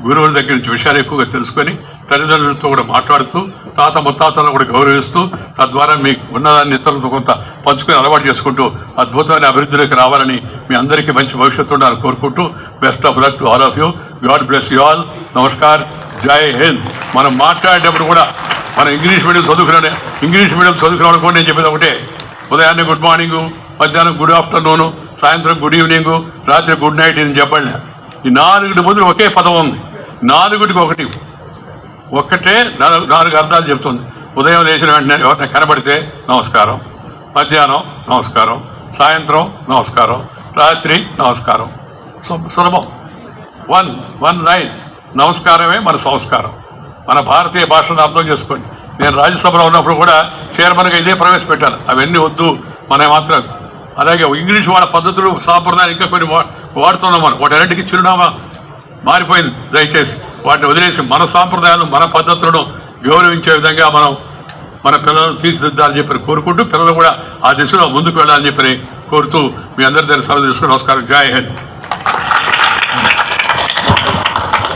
గురువుల దగ్గర నుంచి విషయాలు ఎక్కువగా తెలుసుకొని, తల్లిదండ్రులతో కూడా మాట్లాడుతూ, తాత ముత్తాతలను కూడా గౌరవిస్తూ, తద్వారా మీకు ఉన్నదాన్ని ఇతరులతో కొంత పంచుకొని అలవాటు చేసుకుంటూ అద్భుతమైన అభివృద్ధిలోకి రావాలని, మీ అందరికీ మంచి భవిష్యత్తు ఉండాలని కోరుకుంటూ, best of luck to all of you. God bless you all. Namaskar, జై హింద్. మనం మాట్లాడేటప్పుడు కూడా మనం ఇంగ్లీష్ మీడియం చదువుకున్నాం అనుకోండి. నేను చెప్పేది ఒకటే, ఉదయాన్నే గుడ్ మార్నింగు, మధ్యాహ్నం గుడ్ ఆఫ్టర్నూను, సాయంత్రం గుడ్ ఈవినింగు, రాత్రి గుడ్ నైట్ అని చెప్పండి. ఈ 4 బదులు ఒకే పదం ఉంది. 4కి ఒకటే 4 అర్థాలు చెప్తుంది. ఉదయం లేచిన వెంటనే ఎవరిని కనబడితే నమస్కారం, మధ్యాహ్నం నమస్కారం, సాయంత్రం నమస్కారం, రాత్రి నమస్కారం. సులభం. One line. నమస్కారమే మన సంస్కారం. మన భారతీయ భాషను అర్థం చేసుకోండి. నేను రాజ్యసభలో ఉన్నప్పుడు కూడా చైర్మన్గా ఇదే ప్రవేశపెట్టాను. అవన్నీ వద్దు, మన మాత్రం. అలాగే ఇంగ్లీష్ వాళ్ళ పద్ధతులు సాంప్రదాయాలు ఇంకా కొన్ని వాడుతున్నాం. మనం వాటన్నిటికీ చిరునామా మారిపోయింది. దయచేసి వాటిని వదిలేసి మన సాంప్రదాయాలను, మన పద్ధతులను గౌరవించే విధంగా మనం మన పిల్లలను తీర్చిదిద్దాలని చెప్పి కోరుకుంటూ, పిల్లలు కూడా ఆ దిశలో ముందుకు వెళ్ళాలని చెప్పి కోరుతూ మీ అందరి దగ్గర సెలవు తీసుకుని నమస్కారం. జై హింద్.